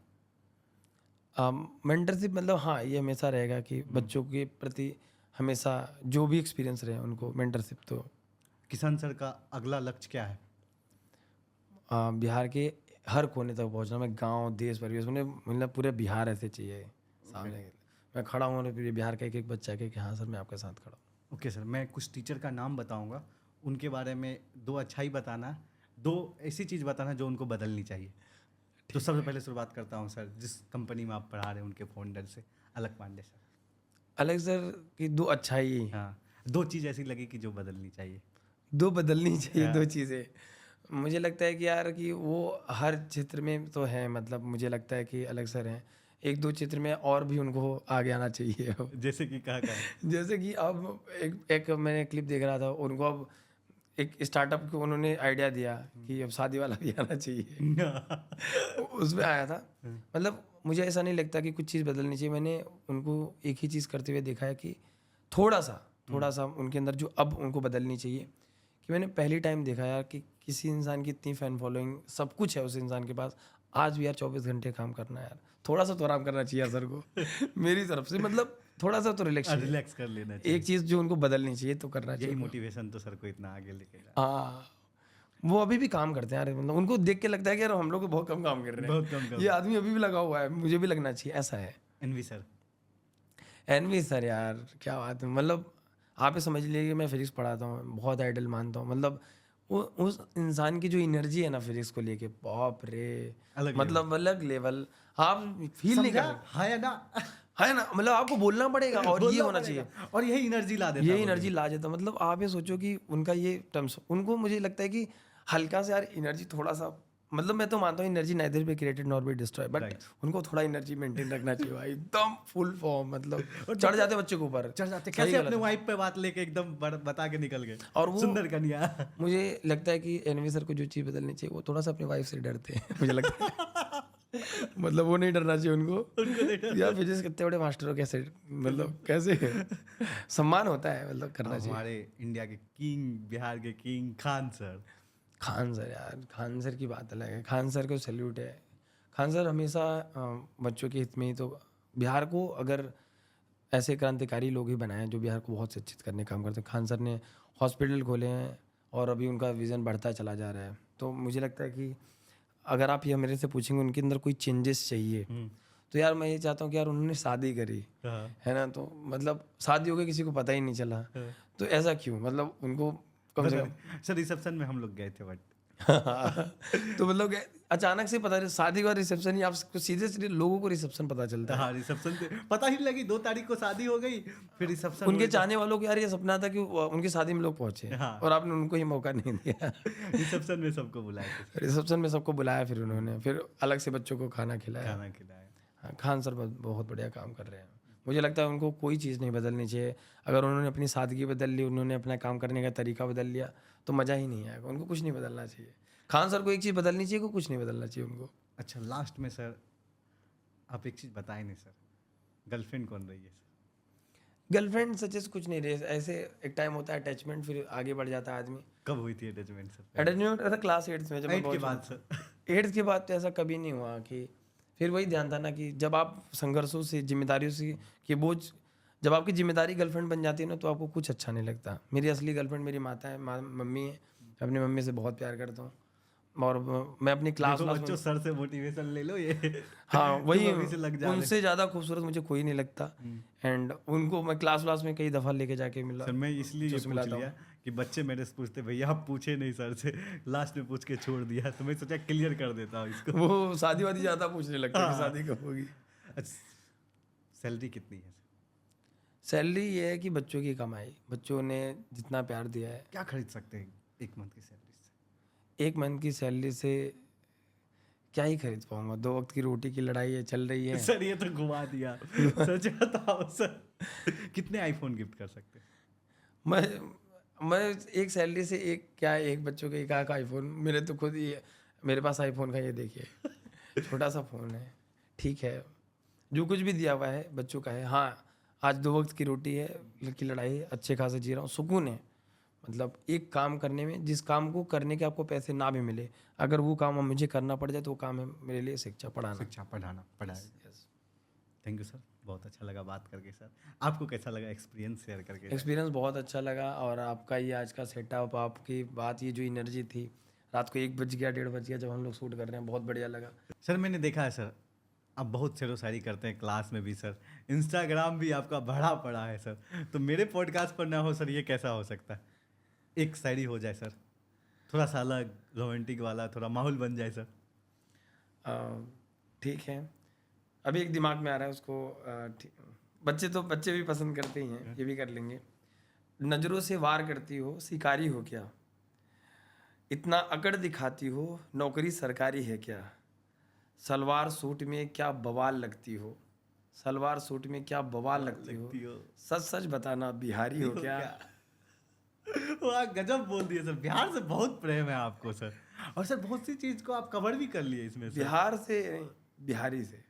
Speaker 1: मेंटरशिप मतलब हाँ, ये हमेशा रहेगा कि बच्चों के प्रति हमेशा जो भी एक्सपीरियंस रहे उनको मेंटरशिप तो
Speaker 2: किशन सर का अगला लक्ष्य क्या है?
Speaker 1: बिहार के हर कोने तक पहुंचना। मैं गांव, देश, परिवेश, मैंने मतलब पूरे बिहार ऐसे चाहिए सामने। मैं खड़ा हूँ और पूरे बिहार का एक बच्चा के कि हाँ सर मैं आपके साथ खड़ा हूँ।
Speaker 2: ओके सर, मैं कुछ टीचर का नाम बताऊंगा, उनके बारे में 2 अच्छाई बताना, 2 ऐसी चीज़ बताना जो उनको बदलनी चाहिए। तो सबसे पहले शुरुआत करता हूँ सर, जिस कंपनी में आप पढ़ा रहे हैं उनके फाउंडर से, अलग पांडे सर।
Speaker 1: अलग सर की 2 अच्छाई,
Speaker 2: हाँ, 2 चीज़ ऐसी लगी कि जो बदलनी चाहिए।
Speaker 1: 2 बदलनी चाहिए, 2 चीज़ें। मुझे लगता है कि यार कि वो हर क्षेत्र में तो है, मतलब मुझे लगता है कि अलग सर हैं, 1-2 क्षेत्र में और भी उनको आगे आना चाहिए।
Speaker 2: जैसे कि कहा है।
Speaker 1: जैसे कि अब एक मैंने क्लिप देख रहा था, उनको अब एक स्टार्टअप को उन्होंने आइडिया दिया कि अब शादी वाला भी आना चाहिए। उसमें आया था। मतलब मुझे ऐसा नहीं लगता कि कुछ चीज़ बदलनी चाहिए। मैंने उनको एक ही चीज़ करते हुए देखा है कि थोड़ा सा उनके अंदर जो अब उनको बदलनी चाहिए, कि मैंने पहली टाइम देखा यार कि किसी इंसान की इतनी फ़ैन फॉलोइंग, सब कुछ है उस इंसान के पास, आज भी यार 24 घंटे काम करना है यार, थोड़ा सा तो आराम करना चाहिए सर को। मेरी तरफ से मतलब थोड़ा सा तो रिलैक्स चाहिए।
Speaker 2: रिलैक्स कर लेना चाहिए।
Speaker 1: एक चीज़ जो उनको बदलनी चाहिए तो करना
Speaker 2: यही
Speaker 1: चाहिए।
Speaker 2: मोटिवेशन तो सर को इतना आगे लेके जा।
Speaker 1: हाँ, वो अभी भी काम करते हैं यार, मतलब उनको देख के लगता है कि यार हम लोग तो बहुत कम काम कर रहे
Speaker 2: बहुत
Speaker 1: हैं,
Speaker 2: कम
Speaker 1: ये आदमी अभी भी लगा हुआ है, मुझे भी लगना चाहिए, ऐसा है।
Speaker 2: N V sir.
Speaker 1: एनवी सर यार क्या बात है, मतलब आप ही समझ लीजिए कि मैं फिजिक्स पढ़ाता हूँ, बहुत आइडल मानता हूँ, मतलब वो उस इंसान की जो एनर्जी है ना फिजिक्स को लेके, बाप रे,
Speaker 2: अलग
Speaker 1: मतलब अलग लेवल, आप फील नहीं कर
Speaker 2: समझा
Speaker 1: सकते।
Speaker 2: है ना?
Speaker 1: है ना, मतलब आपको बोलना पड़ेगा और ये
Speaker 2: बोलना
Speaker 1: होना
Speaker 2: पड़ेगा।
Speaker 1: चाहिए,
Speaker 2: और यही एनर्जी ला देता
Speaker 1: ये
Speaker 2: है
Speaker 1: एनर्जी ला जाता। मतलब आप ये सोचो कि उनका ये टर्म्स, उनको मुझे लगता है कि हल्का से यार एनर्जी थोड़ा सा, मतलब मैं तो मानता हूँ energy neither be created nor be destroy, but
Speaker 2: Right.
Speaker 1: उनको थोड़ा एनर्जी मेंटेन रखना चाहिए भाई, एकदम फुल फॉर्म, मतलब
Speaker 2: और
Speaker 1: चढ़ जाते हैं बच्चों के ऊपर,
Speaker 2: चढ़ जाते
Speaker 1: सही
Speaker 2: कैसे
Speaker 1: गलत
Speaker 2: अपने
Speaker 1: है।
Speaker 2: वाइफ पे बात लेके एकदम बता के निकल गए।
Speaker 1: और वो
Speaker 2: सुंदर कन्या।
Speaker 1: मुझे लगता है कि एनवी सर को जो चीज़ बदलनी चाहिए, वो थोड़ा सा अपनी वाइफ से डरते हैं मुझे लगता है। मतलब वो नहीं डरना चाहिए उनको, यार फिजिक्स कितने बड़े मास्टर हो, कैसे मतलब कैसे सम्मान होता है, मतलब करना चाहिए।
Speaker 2: हमारे इंडिया के किंग, बिहार के king Khan sir.
Speaker 1: Khan sir यार, खान सर की बात अलग है, खान सर को सैल्यूट है। खान सर हमेशा बच्चों के हित में ही तो, बिहार को अगर ऐसे क्रांतिकारी लोग ही बनाए हैं जो बिहार को बहुत शिक्षित करने का काम करते हैं। खान सर ने हॉस्पिटल खोले हैं और अभी उनका विज़न बढ़ता चला जा रहा है। तो मुझे लगता है कि अगर आप ये मेरे से पूछेंगे उनके अंदर कोई चेंजेस चाहिए, तो यार मैं ये चाहता हूँ कि यार उन्होंने शादी करी, है ना? तो मतलब शादी हो गई, किसी को पता ही नहीं चला। तो ऐसा क्यों? मतलब उनको कम से कम
Speaker 2: सर रिसेप्शन में हम लोग गए थे बट
Speaker 1: तो मतलब कि अचानक से पता, शादी का रिसेप्शन ही आपको सीधे सीधे लोगों को रिसेप्शन पता चलता है।
Speaker 2: हाँ रिसेप्शन पे पता ही नहीं लगी 2 तारीख को शादी हो गई फिर रिसेप्शन
Speaker 1: उनके चाहने वालों को यार ये सपना था कि उनकी शादी में लोग पहुंचे,
Speaker 2: हाँ।
Speaker 1: और आपने उनको ही मौका नहीं दिया।
Speaker 2: रिसेप्शन में सबको बुलाए थे
Speaker 1: रिसेप्शन में सबको बुलाया, फिर उन्होंने फिर अलग से बच्चों को खाना खिलाया।
Speaker 2: खाना खिलाया।
Speaker 1: हाँ, खान सर बहुत बढ़िया काम कर रहे हैं। मुझे लगता है उनको कोई चीज़ नहीं बदलनी चाहिए। अगर उन्होंने अपनी सादगी बदल ली, उन्होंने अपना काम करने का तरीका बदल लिया, तो मज़ा ही नहीं आएगा। उनको कुछ नहीं बदलना चाहिए। खान सर को एक चीज़ बदलनी चाहिए, को कुछ नहीं बदलना चाहिए उनको।
Speaker 2: अच्छा लास्ट में सर आप एक चीज़ बताएं नहीं सर, गर्लफ्रेंड कौन रही है सर?
Speaker 1: गर्लफ्रेंड सचेस कुछ नहीं रहे। ऐसे एक टाइम होता है अटैचमेंट, फिर आगे बढ़ जाता है आदमी।
Speaker 2: कब हुई थी अटैचमेंट सर?
Speaker 1: अटैचमेंट ऐसा क्लास 8th में, जब मैं
Speaker 2: 8 के
Speaker 1: बहुत
Speaker 2: बाद
Speaker 1: छोटा
Speaker 2: सर?
Speaker 1: था। 8th के बाद तो ऐसा कभी नहीं हुआ कि, फिर वही ध्यान था ना कि जब आप संघर्षों से, जिम्मेदारियों से के बोझ, जब आपकी जिम्मेदारी गर्लफ्रेंड बन जाती है ना, तो आपको कुछ अच्छा नहीं लगता। मेरी असली गर्लफ्रेंड मेरी माता है, मम्मी है। मैं अपनी मम्मी से बहुत प्यार करता हूँ। और मैं अपनी क्लास
Speaker 2: देखो बच्चों सर से मोटिवेशन ले लो ये
Speaker 1: हाँ वही,
Speaker 2: तुम अभी से लग जा रहे।
Speaker 1: उनसे ज़्यादा खूबसूरत मुझे कोई नहीं लगता। एंड उनको मैं क्लास में कई दफ़ा लेके जाके मिला।
Speaker 2: सर मैं इसलिए ये पूछ लिया कि बच्चे मेरे से पूछते भैया आप पूछे नहीं सर से, लास्ट में पूछ के छोड़ दिया, तो मैं सोचा क्लियर कर देता हूँ इसको।
Speaker 1: वो शादी वादी ज़्यादा पूछने लगता है कि शादी कब होगी।
Speaker 2: अच्छा सैलरी कितनी है सर?
Speaker 1: सैलरी ये है कि बच्चों की कमाई, बच्चों ने जितना प्यार दिया है।
Speaker 2: क्या खरीद सकते हैं 1 मंथ की सैलरी से?
Speaker 1: 1 मंथ की सैलरी से क्या ही खरीद पाऊंगा? 2 वक्त की रोटी की लड़ाई है, चल रही है।
Speaker 2: सर ये तो घुमा दिया सच बताओ सर कितने आईफोन गिफ्ट कर सकते हैं?
Speaker 1: मैं एक सैलरी से एक बच्चों के एक आईफोन, मेरे तो खुद ही, मेरे पास आईफोन का ये देखिए छोटा सा फ़ोन है, ठीक है। जो कुछ भी दिया हुआ है बच्चों का है। हाँ, आज 2 वक्त की रोटी है की लड़ाई है, अच्छे खासे जी रहा हूँ, सुकून है। मतलब एक काम करने में, जिस काम को करने के आपको पैसे ना भी मिले, अगर वो काम अब मुझे करना पड़ जाए, तो वो काम है मेरे लिए शिक्षा पढ़ाना।
Speaker 2: शिक्षा पढ़ाना पढ़ाए।
Speaker 1: Yes.
Speaker 2: थैंक यू सर, बहुत अच्छा लगा बात करके सर। आपको कैसा लगा एक्सपीरियंस शेयर करके?
Speaker 1: एक्सपीरियंस बहुत अच्छा लगा। और आपका ये आज का सेटअप, आपकी बात, ये जो एनर्जी थी, रात को 1 बज गया 1:30 बज गया जब हम लोग शूट कर रहे हैं, बहुत बढ़िया लगा।
Speaker 2: सर मैंने देखा है सर आप बहुत शेरो शायरी करते हैं क्लास में भी सर, इंस्टाग्राम भी आपका बढ़ा पड़ा है सर, तो मेरे पॉडकास्ट पर ना हो सर ये कैसा हो सकता है? एक शायरी हो जाए सर, थोड़ा सा अलग रोमांटिक वाला, थोड़ा माहौल बन जाए सर।
Speaker 1: ठीक है, अभी एक दिमाग में आ रहा है उसको। बच्चे भी पसंद करते ही हैं, ये भी कर लेंगे। नज़रों से वार करती हो, शिकारी हो क्या? इतना अकड़ दिखाती हो, नौकरी सरकारी है क्या? सलवार सूट में क्या बवाल लगती हो, सलवार सूट में क्या बवाल लगती हो, सच सच बताना बिहारी हो क्या?
Speaker 2: वाह गजब बोल दिए सर, बिहार से बहुत प्रेम है आपको सर, और सर बहुत सी चीज को आप कवर भी कर लिए इसमें सर।
Speaker 1: बिहार से नहीं, बिहारी से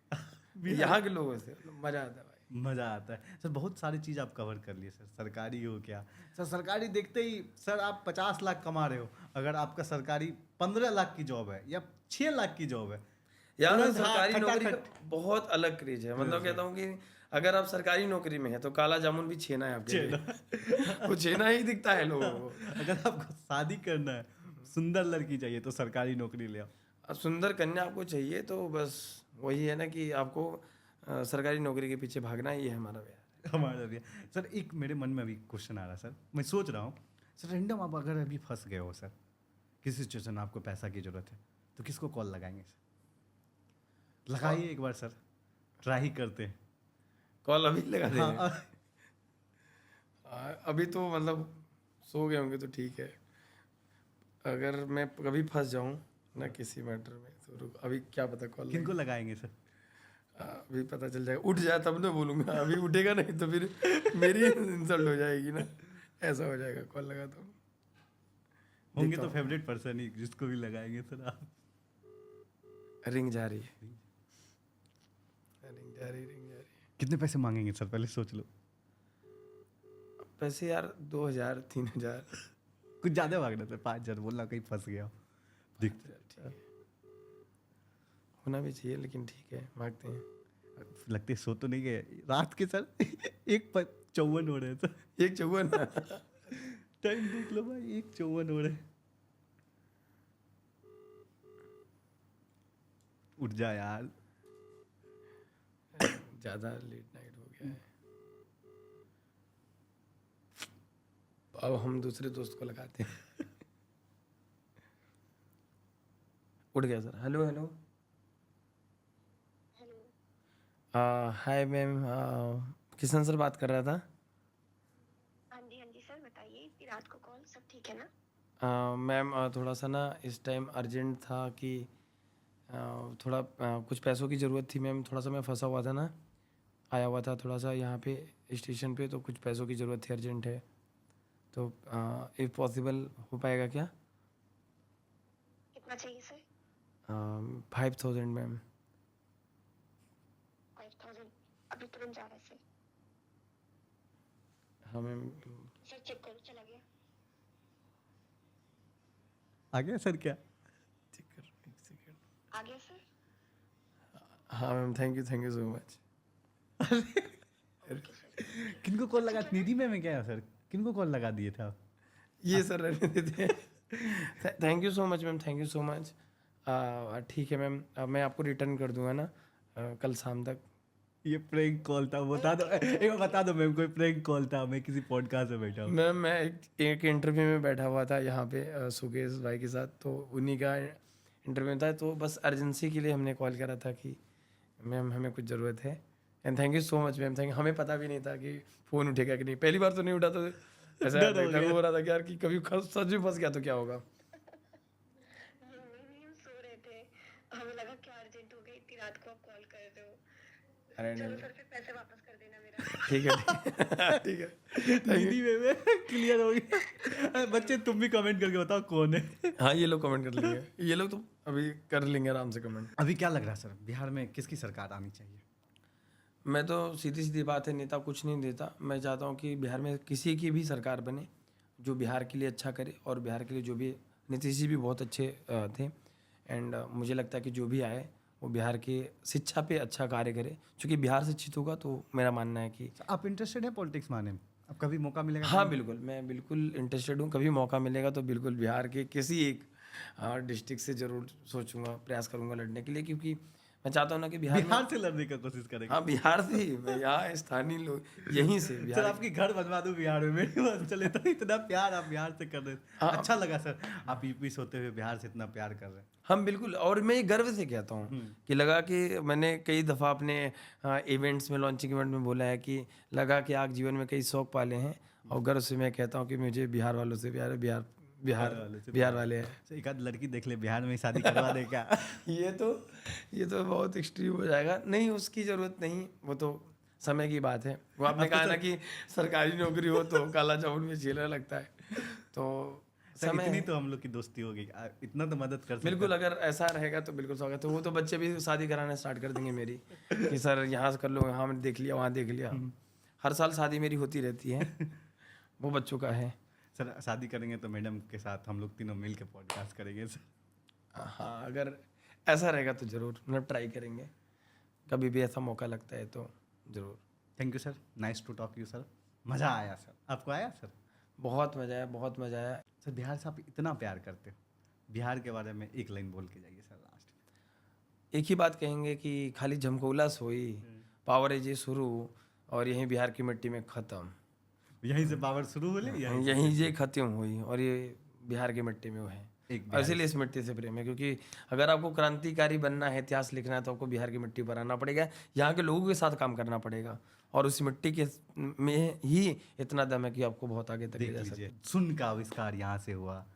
Speaker 1: यहाँ के लोगों से मजा आता है भाई।
Speaker 2: मजा आता है सर, बहुत सारी चीज आप कवर कर लिए सर। सरकारी हो क्या सर, सरकारी देखते ही सर आप 50 लाख कमा रहे हो, अगर आपका सरकारी 15 लाख की जॉब है या 6 लाख की जॉब है,
Speaker 1: यार
Speaker 2: तुरंत हाँ,
Speaker 1: सरकारी नौकरी का
Speaker 2: खटाखट।
Speaker 1: बहुत अलग क्रेज है। मतलब कहता हूँ कि अगर आप सरकारी नौकरी में है तो काला जामुन भी छेना है आपके लिए। वो छेना ही दिखता है लोगों को।
Speaker 2: अगर आपको शादी करना है, सुंदर लड़की चाहिए तो सरकारी नौकरी ले आओ।
Speaker 1: अब सुंदर कन्या आपको चाहिए तो बस वही है ना कि आपको सरकारी नौकरी के पीछे भागना ही है हमारा बिहार।
Speaker 2: हमारा भी सर। एक मेरे मन में अभी क्वेश्चन आ रहा है सर, मैं सोच रहा हूँ सर, रैंडम आप अगर अभी फंस गए हो सर, किसी सिचुएशन में आपको पैसा की जरूरत है, तो किसको कॉल लगाएंगे सर? लगाइए एक बार सर, ट्राई करते हैं।
Speaker 1: कॉल अभी लगा देंगे।
Speaker 2: हाँ,
Speaker 1: अभी तो मतलब सो गए होंगे तो ठीक है। अगर मैं कभी फंस जाऊं ना किसी मैटर में तो रुक, अभी क्या पता कॉल
Speaker 2: किनको लगाएंगे सर?
Speaker 1: अभी पता चल जाएगा। उठ जाए तब ना बोलूँगा, अभी उठेगा नहीं तो फिर मेरी इंसल्ट हो जाएगी ना, ऐसा हो जाएगा। कॉल लगा तो
Speaker 2: होंगे तो फेवरेट पर्सन ही, जिसको भी लगाएंगे सर आप।
Speaker 1: रिंग जा रही है, रिंग जा रही है।
Speaker 2: कितने पैसे मांगेंगे सर, पहले सोच लो।
Speaker 1: पैसे यार 2000 3000
Speaker 2: कुछ ज़्यादा मांगना सर, 5000 बोलना कहीं फंस गया हो।
Speaker 1: ठीक है, होना भी चाहिए, लेकिन ठीक है मांगते हैं।
Speaker 2: लगते सो तो नहीं गए रात के सर 1:54 हो रहे हैं सर।
Speaker 1: 1:54
Speaker 2: टाइम देख लो भाई 1:54 हो रहे हैं। उठ जा यार।
Speaker 1: ज़्यादा लेट नाइट हो गया है। अब हम दूसरे दोस्त को लगाते हैं। उठ गया sir. Hello hello. Hi ma'am, Kishan sir बात कर रहा था।
Speaker 4: हाँ जी सर, बताइए। इतनी रात को कॉल, सब ठीक है ना?
Speaker 1: मैम थोड़ा सा ना इस टाइम अर्जेंट था कि थोड़ा कुछ पैसों की ज़रूरत थी मैम। थोड़ा सा मैं फंसा हुआ था ना, आया हुआ था थोड़ा सा यहाँ पे स्टेशन पे, तो कुछ पैसों की ज़रूरत थी, अर्जेंट है। तो इफ़ पॉसिबल हो पाएगा क्या?
Speaker 4: कितना चाहिए सर?
Speaker 1: 5000 मैम।
Speaker 4: 5000 अभी तुरंत जा रहा है सर।
Speaker 1: हाँ मैम।
Speaker 4: सर चेक करो, चला गया।
Speaker 2: आ गया सर क्या?
Speaker 1: चेक कर एक सेकेंड।
Speaker 4: आ गया सर?
Speaker 1: हाँ ma'am, thank you so much.
Speaker 2: किनको कॉल लगा? निधि में क्या है सर? किनको कॉल लगा दिए थे आप?
Speaker 1: ये सर रहने देते हैं। Thank you so much ma'am, thank you so much. ठीक है मैम, मैं आपको रिटर्न कर दूंगा ना कल शाम तक।
Speaker 2: ये प्रैंक कॉल था, बता दो एक बार, बता दो मैम, कोई प्रैंक कॉल था, मैं किसी पॉडकास्ट में बैठा हूँ।
Speaker 1: मैम मैं एक इंटरव्यू में बैठा हुआ था यहाँ पे सुकेश भाई के साथ, तो उन्हीं का इंटरव्यू था, तो बस अर्जेंसी के लिए हमने कॉल करा था कि मैम हमें कुछ ज़रूरत है। And thank you so much ma'am, thank you. हमें पता भी नहीं था कि फ़ोन उठेगा कि नहीं, पहली बार तो नहीं उठा, तो ऐसा
Speaker 2: डर हो गया।
Speaker 1: हो रहा था कि यार कि कभी सच में फंस गया तो क्या होगा।
Speaker 4: नहीं, हम सो रहे थे, हमें लगा क्या अर्जेंट हो गई, इतनी रात को आप कॉल कर रहे हो।
Speaker 1: अरे
Speaker 4: चलो
Speaker 1: नहीं,
Speaker 4: सर, फिर पैसे वापस कर देना मेरा।
Speaker 1: ठीक है ठीक है।
Speaker 2: निधि में क्लियर हो गया। बच्चे तुम भी कमेंट करके बताओ कौन है।
Speaker 1: हाँ ये लोग कमेंट कर लेंगे, ये लोग तो अभी कर लेंगे आराम से कमेंट।
Speaker 2: अभी क्या लग रहा है सर, बिहार में किसकी सरकार आनी चाहिए?
Speaker 1: मैं तो सीधी सीधी बात है, नेता कुछ नहीं देता। मैं चाहता हूँ कि बिहार में किसी की भी सरकार बने जो बिहार के लिए अच्छा करे, और बिहार के लिए जो भी, नीतीश जी भी बहुत अच्छे थे। एंड मुझे लगता है कि जो भी आए वो बिहार की शिक्षा पे अच्छा कार्य करे, क्योंकि बिहार शिक्षित होगा तो मेरा मानना है कि
Speaker 2: आप इंटरेस्टेड हैं पॉलिटिक्स में आने में? अब कभी मौका मिलेगा?
Speaker 1: हाँ बिल्कुल, मैं बिल्कुल इंटरेस्टेड हूँ। कभी मौका मिलेगा तो बिल्कुल बिहार के किसी एक डिस्ट्रिक्ट से ज़रूर सोचूंगा, प्रयास करूंगा लड़ने के लिए, क्योंकि मैं चाहता हूँ ना कि बिहार में,
Speaker 2: बिहार से लड़ने का कोशिश करेंगे।
Speaker 1: हाँ बिहार से ही, मैं यहाँ स्थानीय लोग यहीं से
Speaker 2: सर
Speaker 1: बिहार।
Speaker 2: आपकी घर बनवा दूं बिहार में, मेरी बात चले तो। इतना प्यार आप बिहार से कर रहे हैं, अच्छा लगा सर। आप यूपी से होते हुए बिहार से इतना प्यार कर रहे हैं।
Speaker 1: हम बिल्कुल, और मैं ये गर्व से कहता हूँ कि लगा कि मैंने कई दफ़ा अपने इवेंट्स में, लॉन्चिंग इवेंट में बोला है कि लगा कि आप जीवन में कई शौक पाले हैं, और गर्व से मैं कहता हूँ कि मुझे बिहार वालों से प्यार है। बिहार वाले हैं।
Speaker 2: सर एक आध लड़की देख ले, बिहार में ही शादी करवा दे क्या?
Speaker 1: ये तो बहुत एक्सट्रीम हो जाएगा। नहीं, उसकी ज़रूरत नहीं, वो तो समय की बात है। वो आपने कहा ना कि सरकारी नौकरी हो तो काला जामुन में छीलने लगता है, तो
Speaker 2: सर
Speaker 1: समय
Speaker 2: इतनी
Speaker 1: है।
Speaker 2: तो हम लोग की दोस्ती हो गई, इतना तो मदद कर सकते
Speaker 1: बिल्कुल, अगर ऐसा रहेगा तो बिल्कुल स्वागत है। वो तो बच्चे भी शादी कराना स्टार्ट कर देंगे मेरी, कि सर यहाँ से कर लो, यहाँ मैंने देख लिया, वहाँ देख लिया। हर साल शादी मेरी होती रहती है, वो बच्चों का है।
Speaker 2: सर शादी करेंगे तो मैडम के साथ हम लोग तीनों मिल के पॉडकास्ट करेंगे सर।
Speaker 1: हाँ, अगर ऐसा रहेगा तो ज़रूर मतलब ट्राई करेंगे, कभी भी ऐसा मौका लगता है तो ज़रूर।
Speaker 2: Thank you sir, nice to talk you sir. मज़ा आया सर, आपको आया सर?
Speaker 1: बहुत मज़ा आया, बहुत मज़ा आया।
Speaker 2: सर बिहार से आप इतना प्यार करते हो, बिहार के बारे में एक लाइन बोल के जाइए सर लास्ट में।
Speaker 1: एक ही बात कहेंगे कि खाली झमकौला सोई, पावर है ये शुरू, और यहीं बिहार की मिट्टी में ख़त्म।
Speaker 2: यहीं से पावर शुरू हो ले,
Speaker 1: यहीं ये ख़त्म हुई, और ये बिहार की मिट्टी में वो है।
Speaker 2: एक
Speaker 1: और इसीलिए इस मिट्टी से प्रेम है, क्योंकि अगर आपको क्रांतिकारी बनना है, इतिहास लिखना है, तो आपको बिहार की मिट्टी पर आना पड़ेगा, यहाँ के लोगों के साथ काम करना पड़ेगा, और उस मिट्टी के में ही इतना दम है कि आपको बहुत आगे तक ले
Speaker 2: देख
Speaker 1: जा सकते
Speaker 2: लीजिए, सुन का आविष्कार यहाँ से हुआ।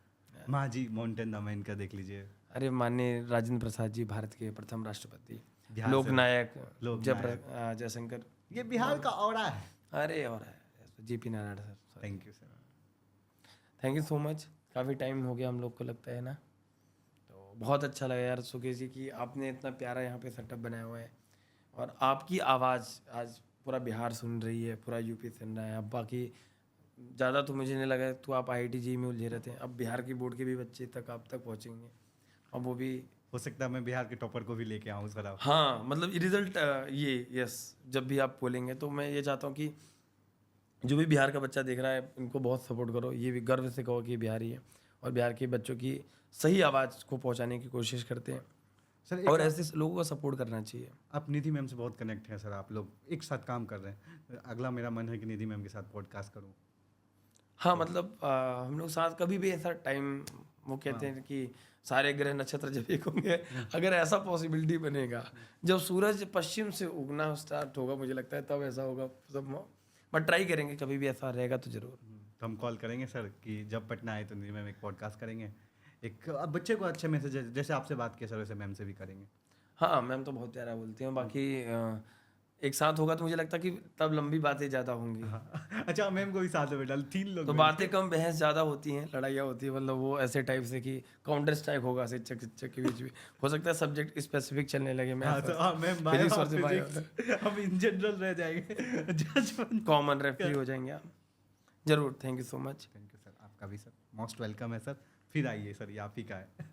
Speaker 2: माझी माउंटेन दमन का देख लीजिए।
Speaker 1: अरे माननीय राजेंद्र प्रसाद जी, भारत के प्रथम राष्ट्रपति,
Speaker 2: बिहार से
Speaker 1: लोकनायक
Speaker 2: लोकनायक।
Speaker 1: जयशंकर।
Speaker 2: ये बिहार का औरा है।
Speaker 1: अरे और GP Narayan sir,
Speaker 2: thank you sir.
Speaker 1: Thank you so much. काफ़ी टाइम हो गया हम लोग को, लगता है ना, तो बहुत अच्छा लगा यार सुकेश जी कि आपने इतना प्यारा यहाँ पे सेटअप बनाया हुआ है, और आपकी आवाज़ आज पूरा बिहार सुन रही है, पूरा यूपी सुन रहा है। अब बाकी ज़्यादा तो मुझे नहीं लगा, तो आप IIT जी में उलझे रहते हैं, अब बिहार की बोर्ड के भी बच्चे तक आप तक पहुँचेंगे, अब वो भी
Speaker 2: हो सकता है मैं बिहार के टॉपर को भी लेके आऊँ सर आप।
Speaker 1: हाँ मतलब रिजल्ट ये यस जब भी आप बोलेंगे तो मैं ये चाहता हूँ कि जो भी बिहार का बच्चा देख रहा है इनको बहुत सपोर्ट करो, ये भी गर्व से कहो कि ये बिहारी है और बिहार के बच्चों की सही आवाज़ को पहुँचाने की कोशिश करते हैं
Speaker 2: सर
Speaker 1: और ऐसे लोगों को सपोर्ट करना चाहिए।
Speaker 2: आप निधि मैम से बहुत कनेक्ट हैं सर, आप लोग एक साथ काम कर रहे हैं। अगला मेरा मन है कि निधि मैम के साथ पॉडकास्ट करूँ।
Speaker 1: हाँ मतलब हम लोग साथ कभी भी ऐसा टाइम वो कहते हैं कि सारे ग्रह नक्षत्र जब एक होंगे, अगर ऐसा पॉसिबिलिटी बनेगा जब सूरज पश्चिम से उगना स्टार्ट होगा मुझे लगता है तब ऐसा होगा सब। बट ट्राई करेंगे कभी भी ऐसा रहेगा तो जरूर।
Speaker 2: तो हम कॉल करेंगे सर कि जब पटना आए तो निधि मैम एक पॉडकास्ट करेंगे, एक अब बच्चे को अच्छे मैसेज जैसे आपसे बात किया सर वैसे मैम से भी करेंगे।
Speaker 1: हाँ मैम तो बहुत प्यारा बोलती हैं, बाकी एक साथ होगा तो मुझे लगता है कि तब लंबी बातें ज़्यादा होंगी।
Speaker 2: हाँ। अच्छा मैम को भी साथ में बैठा 3 लोग
Speaker 1: तो
Speaker 2: बैठे।
Speaker 1: बातें कम बहस ज़्यादा होती हैं, लड़ाइयाँ होती हैं, मतलब वो ऐसे टाइप से कि काउंटर स्ट्राइक होगा शिक्षक शिक्षक के बीच में, हो सकता है सब्जेक्ट स्पेसिफिक चलने लगे।
Speaker 2: हाँ तो हाँ मैम बायो
Speaker 1: फिजिक्स और से
Speaker 2: फिजिक्स हम इन जनरल रह जाएंगे जजमेंट।
Speaker 1: कॉमन रेफरी हो जाएंगे आप। जरूर, thank you so much.
Speaker 2: Thank you sir, आपका भी सर मोस्ट वेलकम है सर, फिर आइए सर, ये आप ही का है।